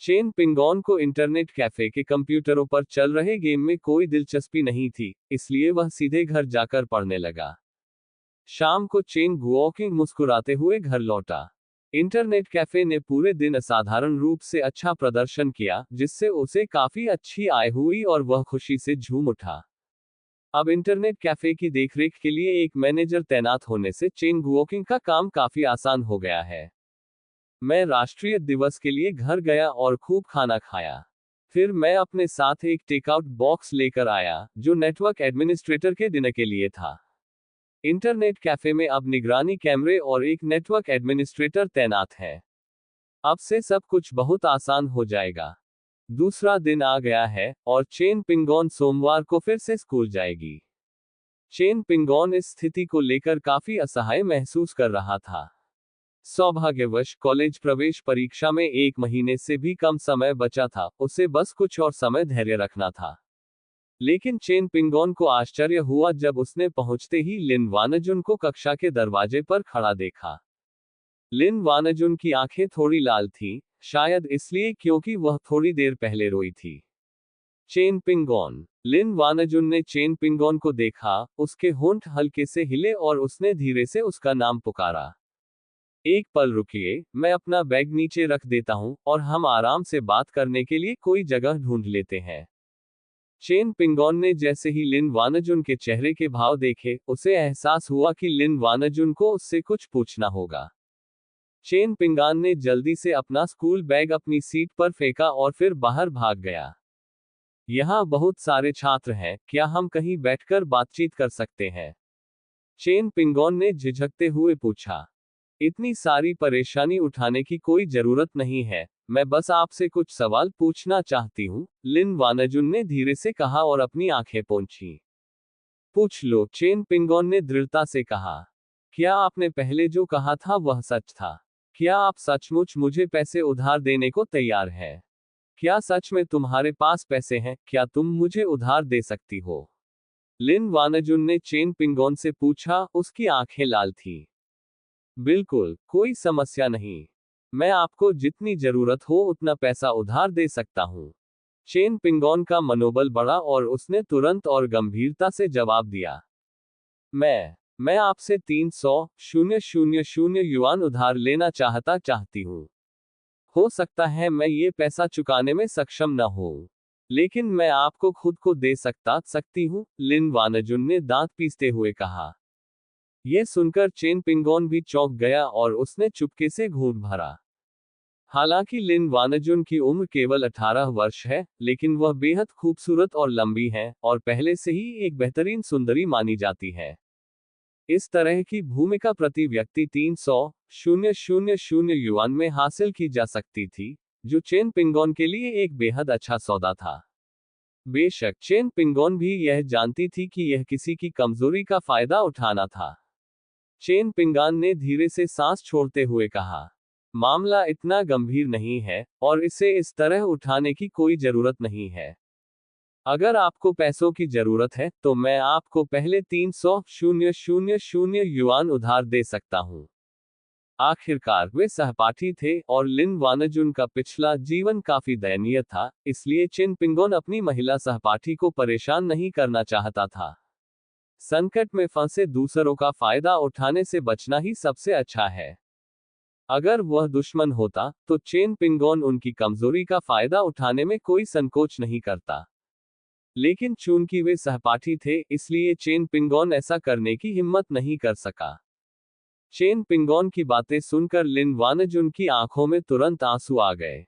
चेन पिंगोन को इंटरनेट कैफे के कंप्यूटरों पर चल रहे गेम में कोई दिलचस्पी नहीं थी, इसलिए वह सीधे घर जाकर पढ़ने लगा। शाम को चेन गुओकिंग मुस्कुराते हुए घर लौटा। इंटरनेट कैफे ने पूरे दिन असाधारण रूप से अच्छा प्रदर्शन किया, जिससे उसे काफी अच्छी आय हुई और वह खुशी से झूम उठा। अब इंटरनेट कैफे की देखरेख के लिए एक मैनेजर तैनात होने से चेन गुओकिंग का काम काफी आसान हो गया है। मैं राष्ट्रीय दिवस के लिए घर गया और खूब खाना खाया। फिर मैं अपने साथ एक टेकआउट बॉक्स लेकर आया, जो नेटवर्क एडमिनिस्ट्रेटर के डिनर के लिए था। इंटरनेट कैफे में अब निगरानी कैमरे और एक नेटवर्क एडमिनिस्ट्रेटर तैनात है। अब से सब कुछ बहुत आसान हो जाएगा। दूसरा दिन आ गया है और चेन पिंगोन सोमवार को फिर से स्कूल जाएगी। चेन पिंगोन इस स्थिति को लेकर काफी असहाय महसूस कर रहा था। सौभाग्यवश कॉलेज प्रवेश परीक्षा में 1 महीने से भी कम समय बचा था, उसे बस कुछ और समय धैर्य रखना था। लेकिन चेन पिंगोन को आश्चर्य हुआ जब उसने पहुंचते ही लिन वानजुन को कक्षा के दरवाजे पर खड़ा देखा। लिन वानजुन की आंखें थोड़ी लाल थीं, शायद इसलिए क्योंकि वह थोड़ी देर पहले रोई थी। चेन पिंगोन। लिन वानजुन ने चेन पिंगोन को देखा, उसके होंठ हल्के से हिले और उसने धीरे से उसका नाम पुकारा। एक पल रुकिए, मैं अपना बैग नीचे रख देता हूं और हम आराम से बात करने के लिए कोई जगह ढूंढ लेते हैं। चेन पिंगोन ने जैसे ही लिन वानजुन के चेहरे के भाव देखे, उसे एहसास हुआ कि लिन वानजुन को उससे कुछ पूछना होगा। चेन पिंगोन ने जल्दी से अपना स्कूल बैग अपनी सीट पर फेंका और फिर बाहर भाग गया। यहाँ बहुत सारे छात्र हैं, क्या हम कहीं बैठकर बातचीत कर सकते हैं? चेन पिंगोन ने झिझकते हुए पूछा। इतनी सारी परेशानी उठाने की कोई जरूरत नहीं है, मैं बस आपसे कुछ सवाल पूछना चाहती हूँ, लिन वानजुन ने धीरे से कहा और अपनी आंखें पोंछी। पूछ लो, चेन पिंगोन ने दृढ़ता से कहा। क्या आपने पहले जो कहा था वह सच था? क्या आप सचमुच मुझे पैसे उधार देने को तैयार हैं? क्या सच में तुम्हारे पास पैसे हैं? क्या तुम मुझे उधार दे सकती हो? लिन वानजुन ने चेन पिंगोन से पूछा, उसकी आंखें लाल थी। बिल्कुल, कोई समस्या नहीं। मैं आपको जितनी जरूरत हो उतना पैसा उधार दे सकता हूँ। चेन पिंगोन का मनोबल बढ़ा और उसने तुरंत और गंभीरता से जवाब दिया। मैं आपसे 300,000 युआन उधार लेना चाहती हूँ। हो सकता है मैं ये पैसा चुकाने में सक्षम न हो, लेकिन मैं आपको खुद को दे सकती हूँ, लिन वानजुन ने दांत पीसते हुए कहा। यह सुनकर चेन पिंगोन भी चौंक गया और उसने चुपके से घूंट भरा। हालांकि लिन वानजुन की उम्र केवल 18 वर्ष है, लेकिन वह बेहद खूबसूरत और लंबी है और पहले से ही एक बेहतरीन सुंदरी मानी जाती है। इस तरह की भूमिका प्रति व्यक्ति 300,000 युआन में हासिल की जा सकती थी, जो चेन पिंगोन के लिए एक बेहद अच्छा सौदा था। बेशक चेन पिंगोन भी यह जानती थी कि यह किसी की कमजोरी का फायदा उठाना था। चेन पिंगान ने धीरे से सांस छोड़ते हुए कहा, मामला इतना गंभीर नहीं है, और इसे इस तरह उठाने की कोई जरूरत नहीं है। अगर आपको पैसों की जरूरत है, तो मैं आपको पहले 300,000 युआन उधार दे सकता हूं। आखिरकार वे सहपाठी थे, और लिन वानजुन का पिछला जीवन काफी दयनीय था, इसलिए चिन पिंगोन अपनी महिला सहपाठी को परेशान नहीं करना चाहता था। संकट में फंसे दूसरों का फायदा उठाने से बचना ही सबसे अच्छा है। अगर वह दुश्मन होता, तो चेन पिंगोन उनकी कमजोरी का फायदा उठाने में कोई संकोच नहीं करता। लेकिन चूंकि वे सहपाठी थे, इसलिए चेन पिंगोन ऐसा करने की हिम्मत नहीं कर सका। चेन पिंगोन की बातें सुनकर लिन वानजुन की आंखों में तुरंत आंसू आ गए।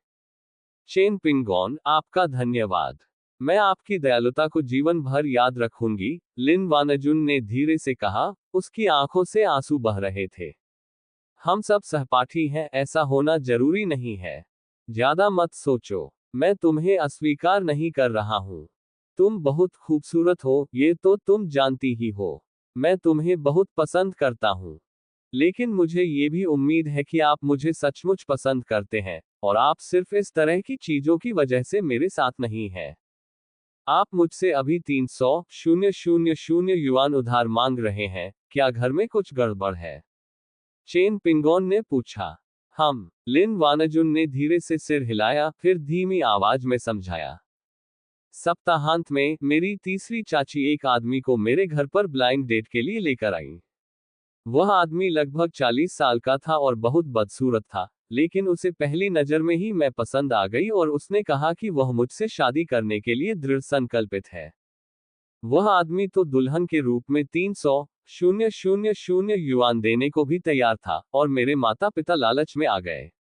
चेन पिंगोन, आपका धन्यवाद। मैं आपकी दयालुता को जीवन भर याद रखूंगी, लिन वानजुन ने धीरे से कहा, उसकी आंखों से आंसू बह रहे थे। हम सब सहपाठी हैं, ऐसा होना जरूरी नहीं है। ज्यादा मत सोचो। मैं तुम्हें अस्वीकार नहीं कर रहा हूं। तुम बहुत खूबसूरत हो, ये तो तुम जानती ही हो। मैं तुम्हें बहुत पसंद करता हूं। लेकिन मुझे ये भी उम्मीद है कि आप मुझे सचमुच पसंद करते हैं, और आप सिर्फ इस तरह की चीजों की वजह से मेरे साथ नहीं हैं। आप मुझसे अभी 300,000 युआन उधार मांग रहे हैं, क्या घर में कुछ गड़बड़ है? चेन पिंगोन ने पूछा। लिन वानजुन ने धीरे से सिर हिलाया, फिर धीमी आवाज में समझाया। सप्ताहांत में मेरी तीसरी चाची एक आदमी को मेरे घर पर ब्लाइंड डेट के लिए लेकर आई। वह आदमी लगभग 40 साल का था और बहुत बदसूरत था, लेकिन उसे पहली नजर में ही मैं पसंद आ गई और उसने कहा कि वह मुझसे शादी करने के लिए दृढ़ संकल्पित है। वह आदमी तो दुल्हन के रूप में 300,000 युआन देने को भी तैयार था, और मेरे माता पिता लालच में आ गए।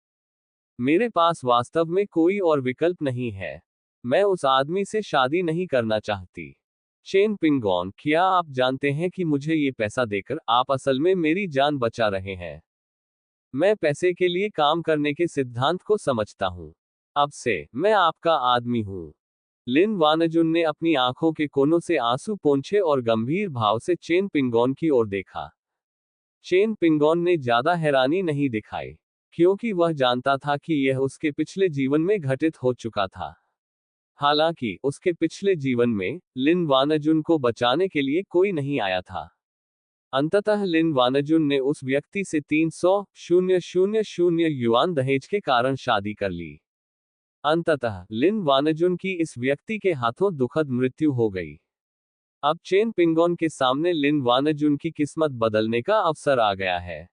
मेरे पास वास्तव में कोई और विकल्प नहीं है। मैं उस आदमी से शादी नहीं करना चाहती। चेन पिंगोन, क्या आप जानते हैं कि मुझे ये पैसा देकर आप असल में मेरी जान बचा रहे हैं? मैं पैसे के लिए काम करने के सिद्धांत को समझता हूँ। अब से मैं आपका आदमी हूँ। लिन वानजुन ने अपनी आंखों के कोनों से आंसू पोंछे और गंभीर भाव से चेन पिंगोन की ओर देखा। चेन पिंगोन ने ज्यादा हैरानी नहीं दिखाई, क्योंकि वह जानता था कि यह उसके पिछले जीवन में घटित हो चुका था। हालांकि उसके पिछले जीवन में लिन वानजुन को बचाने के लिए कोई नहीं आया था। अंततः लिन वानजुन ने उस व्यक्ति से 300,000 युआन दहेज के कारण शादी कर ली। अंततः लिन वानजुन की इस व्यक्ति के हाथों दुखद मृत्यु हो गई। अब चेन पिंगोन के सामने लिन वानजुन की किस्मत बदलने का अवसर आ गया है।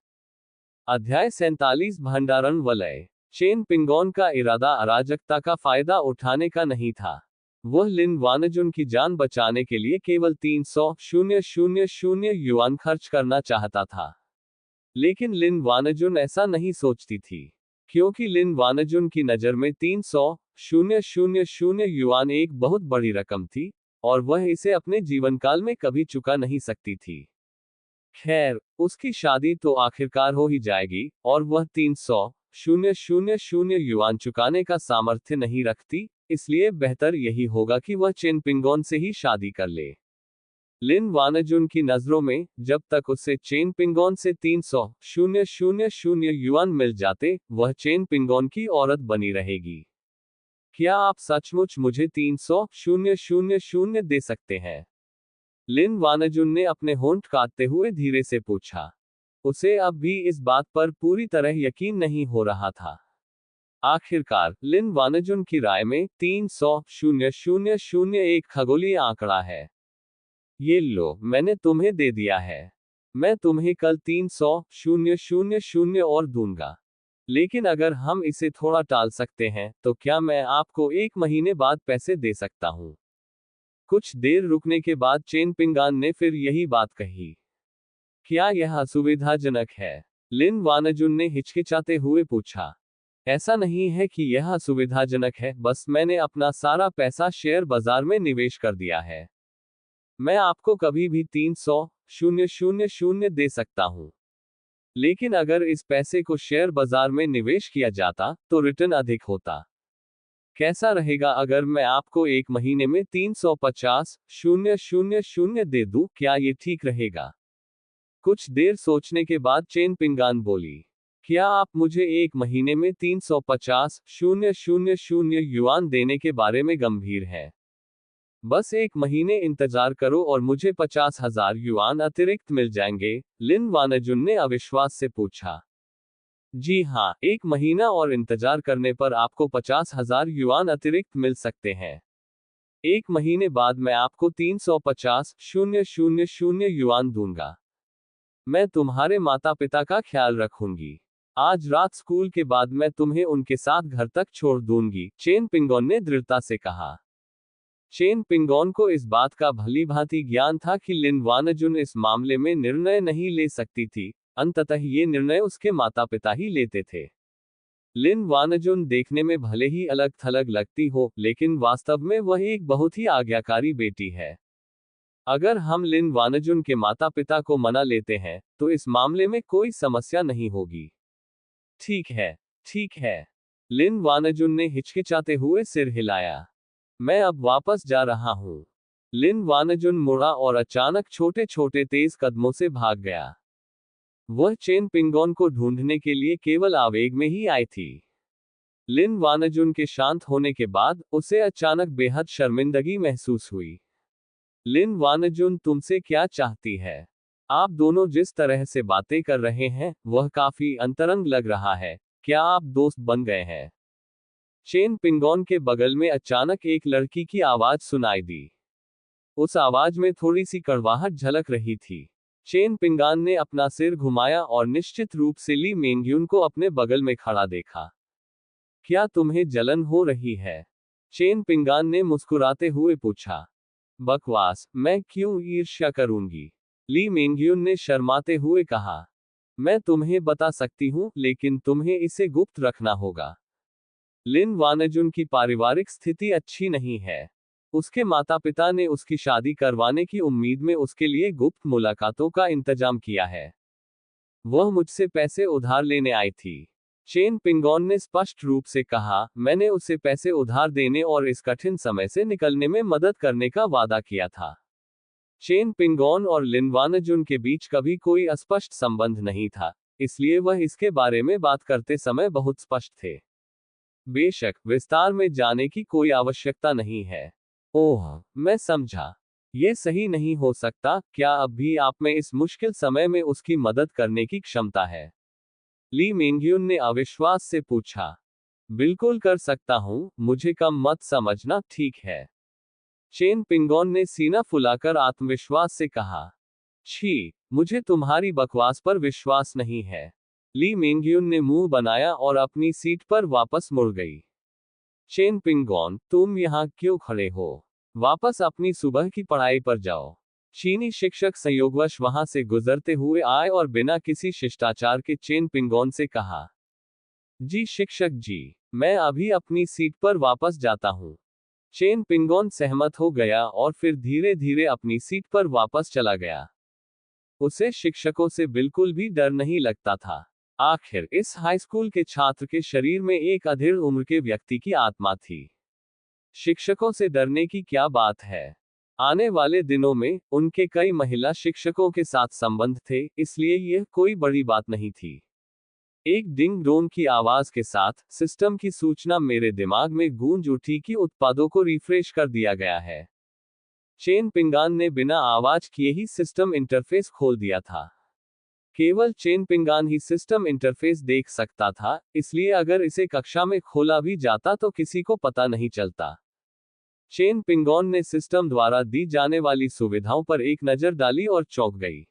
अध्याय 47 भंडारण वलय। चेन पिंगोन का इरादा अराजकता का फायदा उठाने का नहीं था। वह लिन वानजुन की जान बचाने के लिए केवल 300,000 युआन खर्च करना चाहता था। लेकिन लिन वानजुन ऐसा नहीं सोचती थी, क्योंकि लिन वानजुन की नजर में 300,000 युआन एक बहुत बड़ी रकम थी, और वह इसे अपने जीवनकाल में कभी चुका नहीं सकती थी। खैर, उसकी शादी तो आखिरकार हो ही जाएगी, और वह 300,000 युआन चुकाने का सामर्थ्य नहीं रखती, इसलिए बेहतर यही होगा कि वह चेन पिंगोन से ही शादी कर ले। लिन वानजुन की नजरों में, जब तक उसे चेन पिंगोन से 300,000 युआन मिल जाते, वह चेन पिंगोन की औरत बनी रहेगी। क्या आप सचमुच मुझे 300,000 दे सकते हैं? लिन वानजुन ने अपने होंठ काटते हुए धीरे से पूछा। उसे अब भी इस बात पर पूरी तरह यकीन नहीं हो रहा था। आखिरकार लिन वानजुन की राय में 300,000 एक खगोलीय आंकड़ा है। ये लो, मैंने तुम्हें दे दिया है। मैं तुम्हें कल 300,000 और दूंगा। लेकिन अगर हम इसे थोड़ा टाल सकते हैं, तो क्या मैं आपको 1 महीने बाद पैसे दे सकता हूँ? कुछ देर रुकने के बाद चेन पिंगान ने फिर यही बात कही। क्या यह असुविधाजनक है? लिन वानजुन ने हिचकिचाते हुए पूछा। ऐसा नहीं है कि यह असुविधाजनक है, बस मैंने अपना सारा पैसा शेयर बाजार में निवेश कर दिया है। मैं आपको कभी भी 300,000 दे सकता हूँ। लेकिन अगर इस पैसे को शेयर बाजार में निवेश किया जाता, तो रिटर्न अधिक होता। कैसा रहेगा अगर मैं आपको 1 महीने में 350,000 दे दूं, क्या ये ठीक रहेगा? कुछ देर सोचने के बाद चेन पिंगान बोली, क्या आप मुझे 1 महीने में 350,000 युआन देने के बारे में गंभीर हैं? बस 1 महीने इंतजार करो और मुझे 50,000 युआन अतिरिक्त मिल जाएंगे, लिन वानाजुन ने अविश्वास से पूछा। जी हाँ, 1 महीना और इंतजार करने पर आपको 50,000 युआन अतिरिक्त मिल सकते हैं। 1 महीने बाद मैं आपको 350,000 युआन दूंगा। मैं तुम्हारे माता पिता का ख्याल रखूंगी। आज रात स्कूल के बाद मैं तुम्हें उनके साथ घर तक छोड़ दूंगी, चेन पिंगोन ने दृढ़ता से कहा। चेन पिंगोन को इस बात का भली भांति ज्ञान था कि लिन वानाजुन इस मामले में निर्णय नहीं ले सकती थी, अंततः ये निर्णय उसके माता पिता ही लेते थे। लिन वानाजुन देखने में भले ही अलग थलग लगती हो, लेकिन वास्तव में वह एक बहुत ही आज्ञाकारी बेटी है। अगर हम लिन वानाजुन के माता पिता को मना लेते हैं, तो इस मामले में कोई समस्या नहीं होगी। ठीक है, ठीक है। लिन वानाजुन ने हिचकिचाते हुए सिर हिलाया। मैं अब वापस जा रहा हूं। लिन वानाजुन मुड़ा और अचानक छोटे छोटे तेज कदमों से भाग गया। वह चेन पिंगोन को ढूंढने के लिए केवल आवेग में ही आई थी। लिन वानाजुन के शांत होने के बाद उसे अचानक बेहद शर्मिंदगी महसूस हुई। लिन वानाजुन तुमसे क्या चाहती है? आप दोनों जिस तरह से बातें कर रहे हैं, वह काफी अंतरंग लग रहा है। क्या आप दोस्त बन गए हैं? चेन पिंगोन के बगल में अचानक एक लड़की की आवाज सुनाई दी। उस आवाज में थोड़ी सी कड़वाहट झलक रही थी। चेन पिंगान ने अपना सिर घुमाया और निश्चित रूप से ली मेंग्यून को अपने बगल में खड़ा देखा। क्या तुम्हें जलन हो रही है? चेन पिंगान ने मुस्कुराते हुए पूछा। बकवास, मैं क्यों ईर्ष्या करूंगी? ली मेंग्यून ने शर्माते हुए कहा। मैं तुम्हें बता सकती हूं, लेकिन तुम्हें इसे गुप्त रखना होगा। लिन वानाजुन की पारिवारिक स्थिति अच्छी नहीं है। उसके माता पिता ने उसकी शादी करवाने की उम्मीद में उसके लिए गुप्त मुलाकातों का इंतजाम किया है। वह मुझसे पैसे उधार लेने आई थी। चेन पिंगोन ने स्पष्ट रूप से कहा, मैंने उसे पैसे उधार देने और इस कठिन समय से निकलने में मदद करने का वादा किया था। चेन पिंगोन और लिन वानाजुन के बीच कभी कोई अस्पष्ट संबंध नहीं था, इसलिए वह इसके बारे में बात करते समय बहुत स्पष्ट थे। बेशक, विस्तार में जाने की कोई आवश्यकता नहीं है। ओह, मैं समझा। ये सही नहीं हो सकता। क्या अब भी आप में इस मुश्किल समय में उसकी मदद करने की क्षमता है? ली मेंग्यून ने अविश्वास से पूछा। बिल्कुल कर सकता हूं, मुझे कम मत समझना, ठीक है? चेन पिंगोन ने सीना फुलाकर आत्मविश्वास से कहा। छी, मुझे तुम्हारी बकवास पर विश्वास नहीं है। ली मेंग्यून ने मुंह बनाया और अपनी सीट पर वापस मुड़ गई। चेन पिंगोन, तुम यहाँ क्यों खड़े हो? वापस अपनी सुबह की पढ़ाई पर जाओ। चीनी शिक्षक संयोगवश वहां से गुजरते हुए आए और बिना किसी शिष्टाचार के चेन पिंगोन से कहा। जी शिक्षक जी, मैं अभी अपनी सीट पर वापस जाता हूँ। चेन पिंगोन सहमत हो गया और फिर धीरे धीरे अपनी सीट पर वापस चला गया। उसे शिक्षकों से बिल्कुल भी डर नहीं लगता था। आखिर इस हाई स्कूल के छात्र के शरीर में एक अधेड़ उम्र के व्यक्ति की आत्मा थी। शिक्षकों से डरने की क्या बात है? आने वाले दिनों में उनके कई महिला शिक्षकों के साथ संबंध थे, इसलिए यह कोई बड़ी बात नहीं थी। एक डिंग डोंग की आवाज के साथ सिस्टम की सूचना मेरे दिमाग में गूंज उठी कि उत्पादों को रिफ्रेश कर दिया गया है। चेन पिंगान ने बिना आवाज किए ही सिस्टम इंटरफेस खोल दिया था। केवल चेन पिंगान ही सिस्टम इंटरफेस देख सकता था, इसलिए अगर इसे कक्षा में खोला भी जाता तो किसी को पता नहीं चलता। चेन पिंगोन ने सिस्टम द्वारा दी जाने वाली सुविधाओं पर एक नजर डाली और चौंक गई।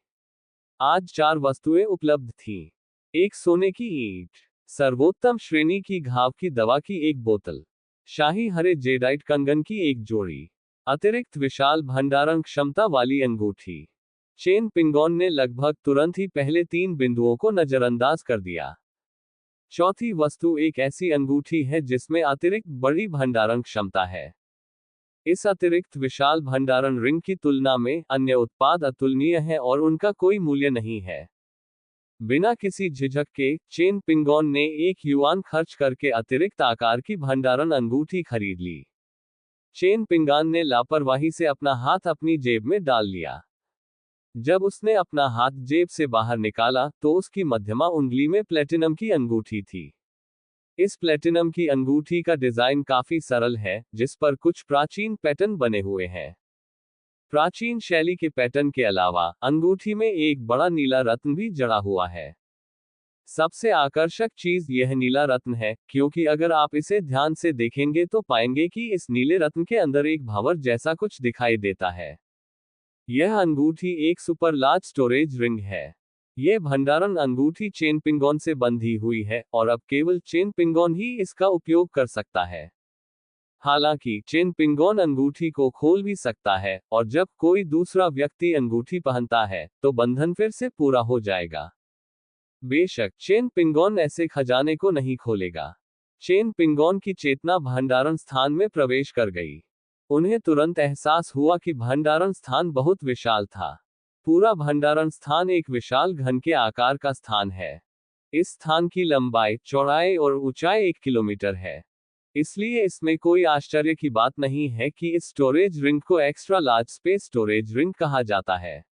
आज 4 वस्तुएं उपलब्ध थीं। एक सोने की ईंट, सर्वोत्तम श्रेणी की घाव की दवा की एक बोतल, शाही हरे जेडाइट कंगन की एक जोड़ी, अतिरिक्त विशाल भंडारण क्षमता वाली अंगूठी। चेन पिंगोन ने लगभग तुरंत ही पहले 3 बिंदुओं को नजरअंदाज कर दिया। चौथी वस्तु एक ऐसी अंगूठी है जिसमें अतिरिक्त बड़ी भंडारण क्षमता है। इस अतिरिक्त विशाल भंडारण रिंग की तुलना में अन्य उत्पाद अतुलनीय है और उनका कोई मूल्य नहीं है। बिना किसी झिझक के चेन पिंगोन ने 1 युआन खर्च करके अतिरिक्त आकार की भंडारण अंगूठी खरीद ली। चेन पिंगान ने लापरवाही से अपना हाथ अपनी जेब में डाल लिया। जब उसने अपना हाथ जेब से बाहर निकाला तो उसकी मध्यमा उंगली में प्लेटिनम की अंगूठी थी। इस प्लेटिनम की अंगूठी का डिजाइन काफी सरल है, जिस पर कुछ प्राचीन पैटर्न बने हुए हैं। प्राचीन शैली के पैटर्न के अलावा अंगूठी में एक बड़ा नीला रत्न भी जड़ा हुआ है। सबसे आकर्षक चीज यह नीला रत्न है, क्योंकि अगर आप इसे ध्यान से देखेंगे तो पाएंगे कि इस नीले रत्न के अंदर एक भंवर जैसा कुछ दिखाई देता है। यह अंगूठी एक सुपर लार्ज स्टोरेज रिंग है। यह भंडारण अंगूठी चेन पिंगोन से बंधी हुई है और अब केवल चेन पिंगोन ही इसका उपयोग कर सकता है। हालांकि चेन पिंगोन अंगूठी को खोल भी सकता है, और जब कोई दूसरा व्यक्ति अंगूठी पहनता है तो बंधन फिर से पूरा हो जाएगा। बेशक चेन पिंगोन ऐसे खजाने को नहीं खोलेगा। चेन पिंगोन की चेतना भंडारण स्थान में प्रवेश कर गई। उन्हें तुरंत एहसास हुआ कि भंडारण स्थान बहुत विशाल था। पूरा भंडारण स्थान एक विशाल घन के आकार का स्थान है। इस स्थान की लंबाई, चौड़ाई और ऊंचाई 1 किलोमीटर है। इसलिए इसमें कोई आश्चर्य की बात नहीं है कि इस स्टोरेज रिंग को extra large space storage ring कहा जाता है।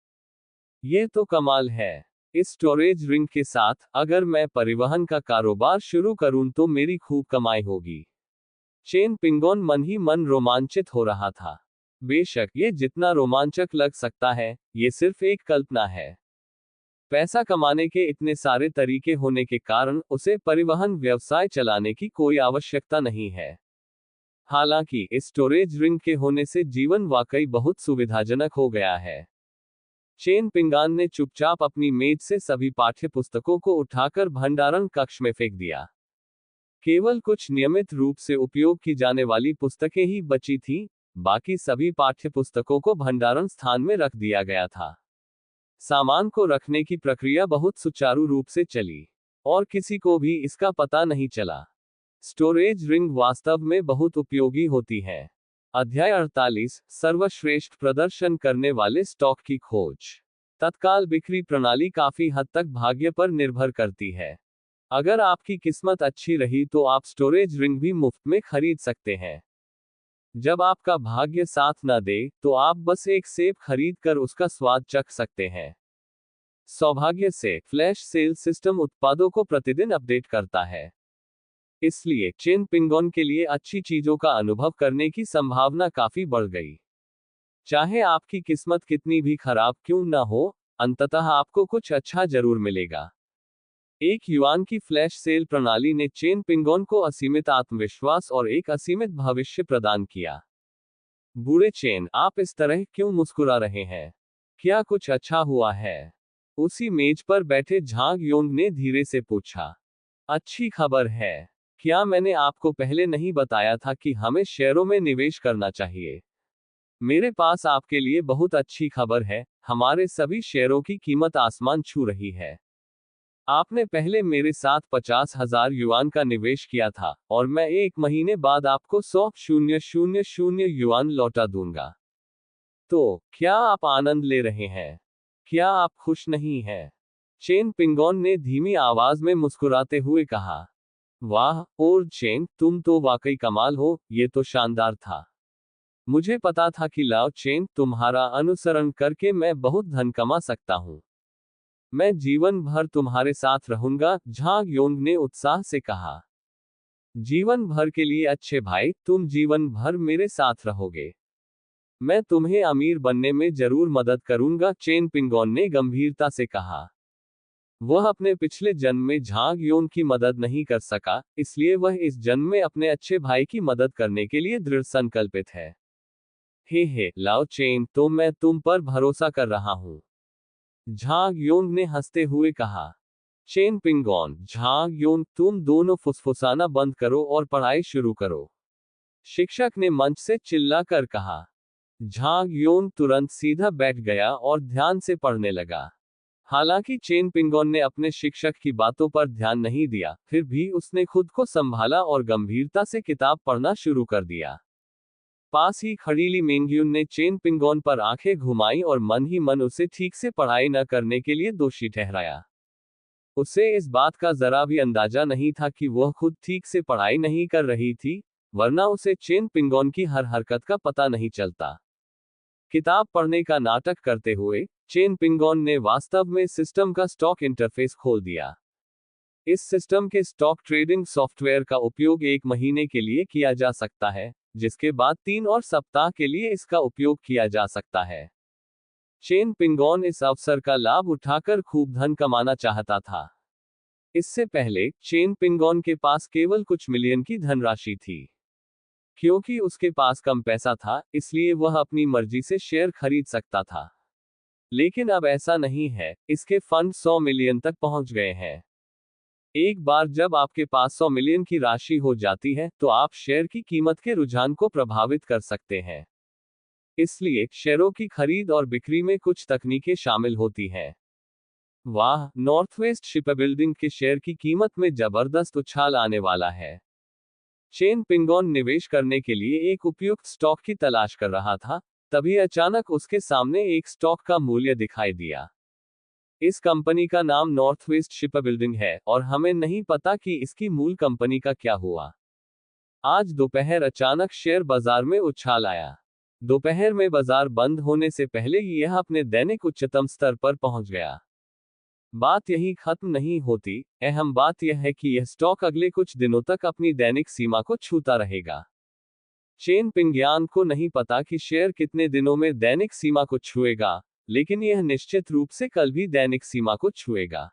यह तो कमाल है। इस स्टोरेज रिंग के साथ अगर मैं परिवहन का कारोबार शुरू करूं तो मेरी खूब कमाई होगी। चेन पिंगोन मन ही मन रोमांचित हो रहा था। बेशक ये जितना रोमांचक लग सकता है, ये सिर्फ एक कल्पना है। पैसा कमाने के इतने सारे तरीके होने के कारण उसे परिवहन व्यवसाय चलाने की कोई आवश्यकता नहीं है। हालांकि इस स्टोरेज रिंग के होने से जीवन वाकई बहुत सुविधाजनक हो गया है। चेन पिंगान ने चुपचाप अपनी मेज से सभी पाठ्य पुस्तकों को उठाकर भंडारण कक्ष में फेंक दिया। केवल कुछ नियमित रूप से उपयोग की जाने वाली पुस्तकें ही बची थीं, बाकी सभी पाठ्य पुस्तकों को भंडारण स्थान में रख दिया गया था। सामान को रखने की प्रक्रिया बहुत सुचारू रूप से चली, और किसी को भी इसका पता नहीं चला। स्टोरेज रिंग वास्तव में बहुत उपयोगी होती है। अध्याय 48, सर्वश्रेष्ठ प्रदर्शन करने वाले स्टॉक की खोज। तत्काल बिक्री प्रणाली काफी हद तक भाग्य पर निर्भर करती है। अगर आपकी किस्मत अच्छी रही तो आप स्टोरेज रिंग भी मुफ्त में खरीद सकते हैं। जब आपका भाग्य साथ न दे तो आप बस एक सेब खरीद कर उसका स्वाद चख सकते हैं। सौभाग्य से फ्लैश सेल सिस्टम उत्पादों को प्रतिदिन अपडेट करता है। इसलिए चेन पिंगोन के लिए अच्छी चीजों का अनुभव करने की संभावना काफी बढ़ गई। चाहे आपकी किस्मत कितनी भी खराब क्यों न हो, अंततः आपको कुछ अच्छा जरूर मिलेगा। 1 युआन की फ्लैश सेल प्रणाली ने चेन पिंगोन को असीमित आत्मविश्वास और एक असीमित भविष्य प्रदान किया। बूढ़े चेन, आप इस तरह क्यों मुस्कुरा रहे हैं? क्या कुछ अच्छा हुआ है? उसी मेज पर बैठे झांग योंग ने धीरे से पूछा। अच्छी खबर है। क्या मैंने आपको पहले नहीं बताया था कि हमें शेयरों में निवेश करना चाहिए? मेरे पास आपके लिए बहुत अच्छी खबर है, हमारे सभी शेयरों की कीमत आसमान छू रही है। आपने पहले मेरे साथ 50,000 युआन का निवेश किया था, और मैं 1 महीने बाद आपको 100,000 युआन लौटा दूंगा। तो, क्या आप आनंद ले रहे हैं? क्या आप खुश नहीं हैं? चेन पिंगोन ने धीमी आवाज में मुस्कुराते हुए कहा। वाह, और चेन, तुम तो वाकई कमाल हो, ये तो शानदार था। मुझे पता था कि लाओ चेन, तुम्हारा अनुसरण करके मैं बहुत धन कमा सकता हूँ। मैं जीवन भर तुम्हारे साथ रहूंगा, झांग योंग ने उत्साह से कहा। जीवन भर के लिए अच्छे भाई, तुम जीवन भर मेरे साथ रहोगे। मैं तुम्हें अमीर बनने में जरूर मदद करूंगा, चेन पिंगोन ने गंभीरता से कहा। वह अपने पिछले जन्म में झांग योंग की मदद नहीं कर सका, इसलिए वह इस जन्म में अपने अच्छे भाई की मदद करने के लिए दृढ़ संकल्पित है। हे लाओ चेन, तो मैं तुम पर भरोसा कर रहा हूं, झांग योंग ने हंसते हुए कहा। चेन पिंगोन, झांग योंग, तुम दोनों फुसफुसाना बंद करो और पढ़ाई शुरू करो, शिक्षक ने मंच से चिल्लाकर कहा। झांग योंग तुरंत सीधा बैठ गया और ध्यान से पढ़ने लगा। हालांकि चेन पिंगोन ने अपने शिक्षक की बातों पर ध्यान नहीं दिया, फिर भी उसने खुद को संभाला और गंभीरता से किताब पढ़ना शुरू कर दिया। पास ही खड़ी ली मेंग्यून ने चेन पिंगोन पर आंखें घुमाई और मन ही मन उसे ठीक से पढ़ाई न करने के लिए दोषी ठहराया। उसे इस बात का जरा भी अंदाजा नहीं था कि वह खुद ठीक से पढ़ाई नहीं कर रही थी, वरना उसे चेन पिंगोन की हर हरकत का पता नहीं चलता। किताब पढ़ने का नाटक करते हुए चेन पिंगोन ने वास्तव में सिस्टम का स्टॉक इंटरफेस खोल दिया। इस सिस्टम के स्टॉक ट्रेडिंग सॉफ्टवेयर का उपयोग 1 महीने के लिए किया जा सकता है, जिसके बाद 3 और सप्ताह के लिए इसका उपयोग किया जा सकता है। चेन पिंगोन इस अवसर का लाभ उठाकर खूब धन कमाना चाहता था। इससे पहले चेन पिंगोन के पास केवल कुछ मिलियन की धनराशि थी। क्योंकि उसके पास कम पैसा था, इसलिए वह अपनी मर्जी से शेयर खरीद सकता था। लेकिन अब ऐसा नहीं है, इसके फंड 100 मिलियन तक पहुंच गए हैं। एक बार जब आपके पास 100 मिलियन की राशि हो जाती है, तो आप शेयर की कीमत के रुझान को प्रभावित कर सकते हैं। इसलिए शेयरों की खरीद और बिक्री में कुछ तकनीकें शामिल होती हैं। वाह, नॉर्थवेस्ट शिपबिल्डिंग के शेयर की कीमत में जबरदस्त उछाल आने वाला है। चेन पिंगोन निवेश करने के लिए एक उपयुक्त स्टॉक की तलाश कर रहा था, तभी अचानक उसके सामने एक स्टॉक का मूल्य दिखाई दिया। इस कंपनी का नाम नॉर्थवेस्ट शिपबिल्डिंग है और हमें नहीं पता कि इसकी मूल कंपनी का क्या हुआ। आज दोपहर अचानक शेयर बाजार में उछाल आया। दोपहर में बाजार बंद होने से पहले यह अपने दैनिक उच्चतम स्तर पर पहुंच गया। बात यही खत्म नहीं होती, अहम बात यह है कि यह स्टॉक अगले कुछ दिनों तक अपनी दैनिक सीमा को छूता रहेगा। चेन पिंगयान को नहीं पता कि शेयर कितने दिनों में दैनिक सीमा को छुएगा, लेकिन यह निश्चित रूप से कल भी दैनिक सीमा को छुएगा।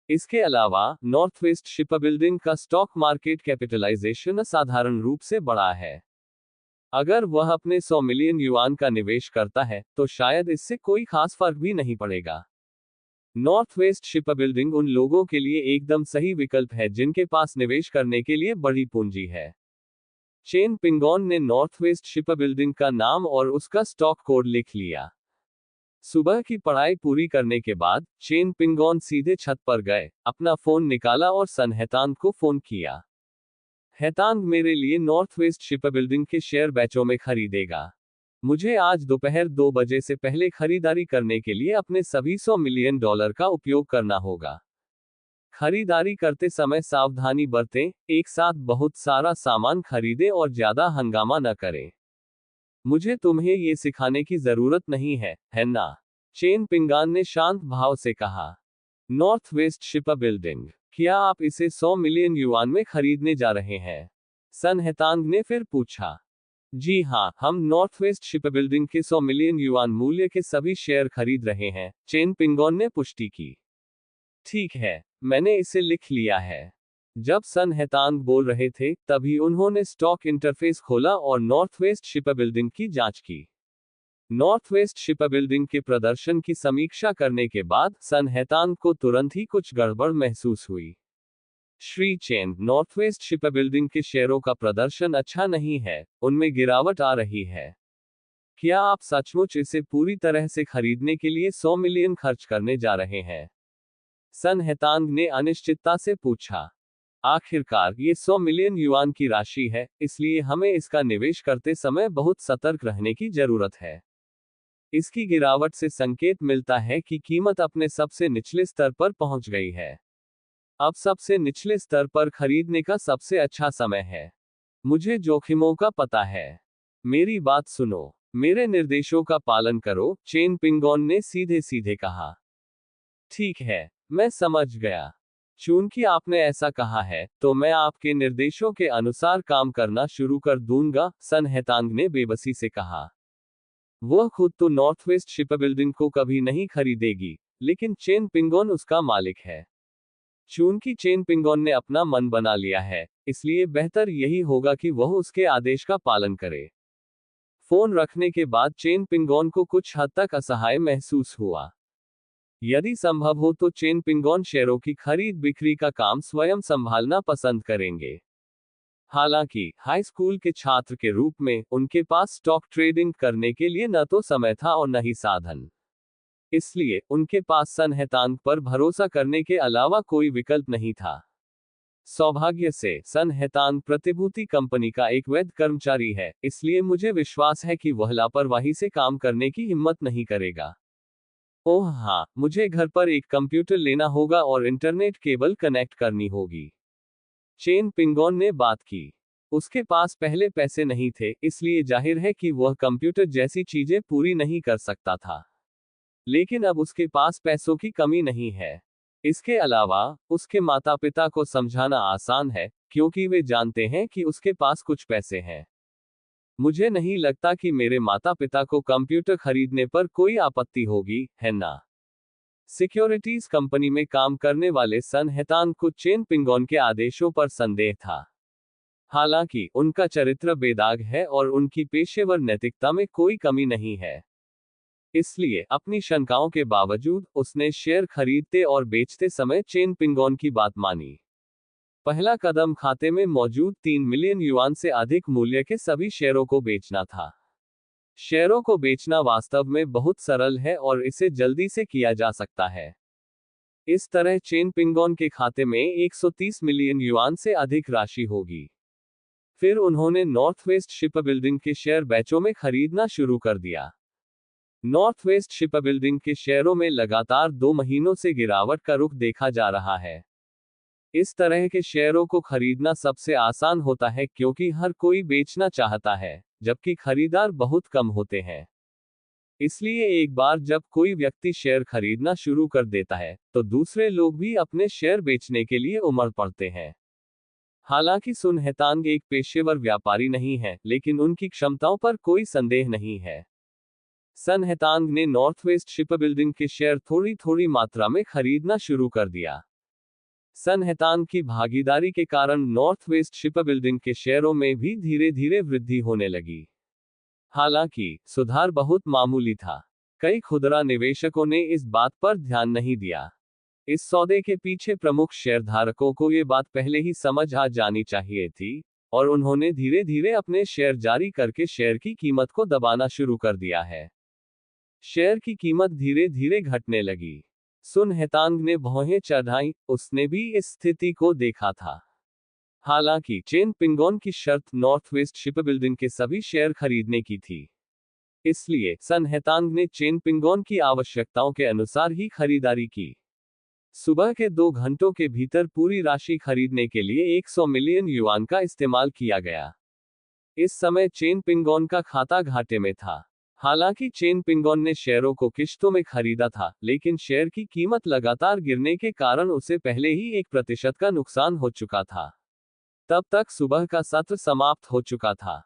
इसके अलावा नॉर्थवेस्ट शिपबिल्डिंग का स्टॉक मार्केट कैपिटलाइजेशन असाधारण रूप से बड़ा है। अगर वह अपने 100 मिलियन युआन का निवेश करता है, तो शायद इससे कोई खास फर्क भी नहीं पड़ेगा। नॉर्थवेस्ट शिपबिल्डिंग उन लोगों के लिए एकदम सही विकल्प है जिनके पास निवेश करने के लिए बड़ी पूंजी है। चेन पिंगोन ने नॉर्थवेस्ट शिपबिल्डिंग का नाम और उसका स्टॉक कोड लिख लिया। सुबह की पढ़ाई पूरी करने के बाद चेन पिंगोन सीधे छत पर गए, अपना फोन निकाला और सन हेतांग को फोन किया। हेतांग मेरे लिए नॉर्थवेस्ट शिपबिल्डिंग के शेयर बैचों में खरीदेगा। मुझे आज दोपहर 2 बजे से पहले खरीदारी करने के लिए अपने सभी 100 मिलियन डॉलर का उपयोग करना होगा। खरीदारी करते समय सावधानी बरतें, एक साथ बहुत सारा सामान खरीदें और ज्यादा हंगामा न करें। मुझे तुम्हें ये सिखाने की जरूरत नहीं है ना? चेन पिंगोन ने शांत भाव से कहा। नॉर्थवेस्ट शिपबिल्डिंग, क्या आप इसे 100 मिलियन युआन में खरीदने जा रहे हैं? सन हेतांग ने फिर पूछा। जी हाँ, हम नॉर्थवेस्ट शिपबिल्डिंग के 100 मिलियन युआन मूल्य के सभी शेयर खरीद रहे हैं, चेन पिंगोन ने पुष्टि की। ठीक है, मैंने इसे लिख लिया है। जब सन हेतांग बोल रहे थे, तभी उन्होंने स्टॉक इंटरफेस खोला और नॉर्थवेस्ट शिपबिल्डिंग की जांच की। नॉर्थवेस्ट शिपबिल्डिंग के प्रदर्शन की समीक्षा करने के बाद सन हेतांग को तुरंत ही कुछ गड़बड़ महसूस हुई। श्री चेन, नॉर्थवेस्ट शिपबिल्डिंग के शेयरों का प्रदर्शन अच्छा नहीं है, उनमें गिरावट आ रही है। क्या आप सचमुच इसे पूरी तरह से खरीदने के लिए 100 मिलियन खर्च करने जा रहे हैं? सन हेतांग ने अनिश्चितता से पूछा। आखिरकार ये 100 मिलियन युआन की राशि है, इसलिए हमें इसका निवेश करते समय बहुत सतर्क रहने की जरूरत है। इसकी गिरावट से संकेत मिलता है कि कीमत अपने सबसे निचले स्तर पर पहुंच गई है। अब सबसे निचले स्तर पर खरीदने का सबसे अच्छा समय है। मुझे जोखिमों का पता है। मेरी बात सुनो, मेरे निर्देशों का पालन करो, चेन पिंगोन ने सीधे सीधे कहा। ठीक है, मैं समझ गया। चूंकि आपने ऐसा कहा है, तो मैं आपके निर्देशों के अनुसार काम करना शुरू कर दूंगा, सन हेतांग ने बेबसी से कहा। वह खुद तो नॉर्थवेस्ट शिपबिल्डिंग को कभी नहीं खरीदेगी, लेकिन चेन पिंगोन उसका मालिक है। चूंकि चेन पिंगोन ने अपना मन बना लिया है, इसलिए बेहतर यही होगा कि वह उसके आदेश का पालन करे। फोन रखने के बाद चेन पिंगोन को कुछ हद तक असहाय महसूस हुआ। यदि संभव हो तो चेन पिंगोन शेयरों की खरीद बिक्री का काम स्वयं संभालना पसंद करेंगे। हालांकि हाई स्कूल के छात्र के रूप में उनके पास स्टॉक ट्रेडिंग करने के लिए न तो समय था और न ही साधन। इसलिए उनके पास सन हेतांग पर भरोसा करने के अलावा कोई विकल्प नहीं था। सौभाग्य से सन हेतांग प्रतिभूति कंपनी का एक वैध कर्मचारी है, इसलिए मुझे विश्वास है कि वह लापरवाही से काम करने की हिम्मत नहीं करेगा। ओह हाँ, मुझे घर पर एक कंप्यूटर लेना होगा और इंटरनेट केबल कनेक्ट करनी होगी। चेन पिंगोन ने बात की। उसके पास पहले पैसे नहीं थे, इसलिए जाहिर है कि वह कंप्यूटर जैसी चीजें पूरी नहीं कर सकता था। लेकिन अब उसके पास पैसों की कमी नहीं है। इसके अलावा, उसके माता पिता को समझाना आसान है, क्योंकि वे जानते हैं कि उसके पास कुछ पैसे हैं। मुझे नहीं लगता कि मेरे माता पिता को कंप्यूटर खरीदने पर कोई आपत्ति होगी, है ना? सिक्योरिटीज कंपनी में काम करने वाले सन हेतान को चेन पिंगोन के आदेशों पर संदेह था। हालांकि उनका चरित्र बेदाग है और उनकी पेशेवर नैतिकता में कोई कमी नहीं है। इसलिए अपनी शंकाओं के बावजूद उसने शेयर खरीदते और बेचते समय चेन पिंगोन की बात मानी। पहला कदम खाते में मौजूद 3 मिलियन युआन से अधिक मूल्य के सभी शेयरों को बेचना था। शेयरों को बेचना वास्तव में बहुत सरल है और इसे जल्दी से किया जा सकता है। इस तरह चेन पिंगोन के खाते में 130 मिलियन युआन से अधिक राशि होगी। फिर उन्होंने नॉर्थवेस्ट शिपबिल्डिंग के शेयर बैचों में खरीदना शुरू कर दिया। नॉर्थवेस्ट शिपबिल्डिंग के शेयरों में लगातार 2 महीनों से गिरावट का रुख देखा जा रहा है। इस तरह के शेयरों को खरीदना सबसे आसान होता है क्योंकि हर कोई बेचना चाहता है, जबकि खरीदार बहुत कम होते हैं। इसलिए एक बार जब कोई व्यक्ति शेयर खरीदना शुरू कर देता है, तो दूसरे लोग भी अपने शेयर बेचने के लिए उमड़ पड़ते हैं। हालांकि सुन हेतांग एक पेशेवर व्यापारी नहीं है, लेकिन उनकी क्षमताओं पर कोई संदेह नहीं है। सन हेतांग ने नॉर्थवेस्ट शिपबिल्डिंग के शेयर थोड़ी थोड़ी मात्रा में खरीदना शुरू कर दिया। सन हेतांग की भागीदारी के कारण नॉर्थवेस्ट शिपबिल्डिंग के शेयरों में भी धीरे धीरे वृद्धि होने लगी। हालांकि सुधार बहुत मामूली था। कई खुदरा निवेशकों ने इस बात पर ध्यान नहीं दिया। इस सौदे के पीछे प्रमुख शेयरधारकों को ये बात पहले ही समझ आ जानी चाहिए थी, और उन्होंने धीरे धीरे अपने शेयर जारी करके शेयर की कीमत को दबाना शुरू कर दिया है। शेयर की कीमत धीरे धीरे घटने लगी। सुन हेतांग ने भौहें चढ़ाई, उसने भी इस स्थिति को देखा था। हालांकि चेन पिंगोन की शर्त नॉर्थवेस्ट शिपबिल्डिंग के सभी शेयर खरीदने की थी। इसलिए सन हेतांग ने चेन पिंगोन की आवश्यकताओं के अनुसार ही खरीदारी की। सुबह के 2 घंटों के भीतर पूरी राशि खरीदने के लिए 100 मिलियन युआन का इस्तेमाल किया गया। इस समय चेन पिंगोन का खाता घाटे में था। हालांकि चेन पिंगोन ने शेयरों को किश्तों में खरीदा था, लेकिन शेयर की कीमत लगातार गिरने के कारण उसे पहले ही 1% का नुकसान हो चुका था। तब तक सुबह का सत्र समाप्त हो चुका था।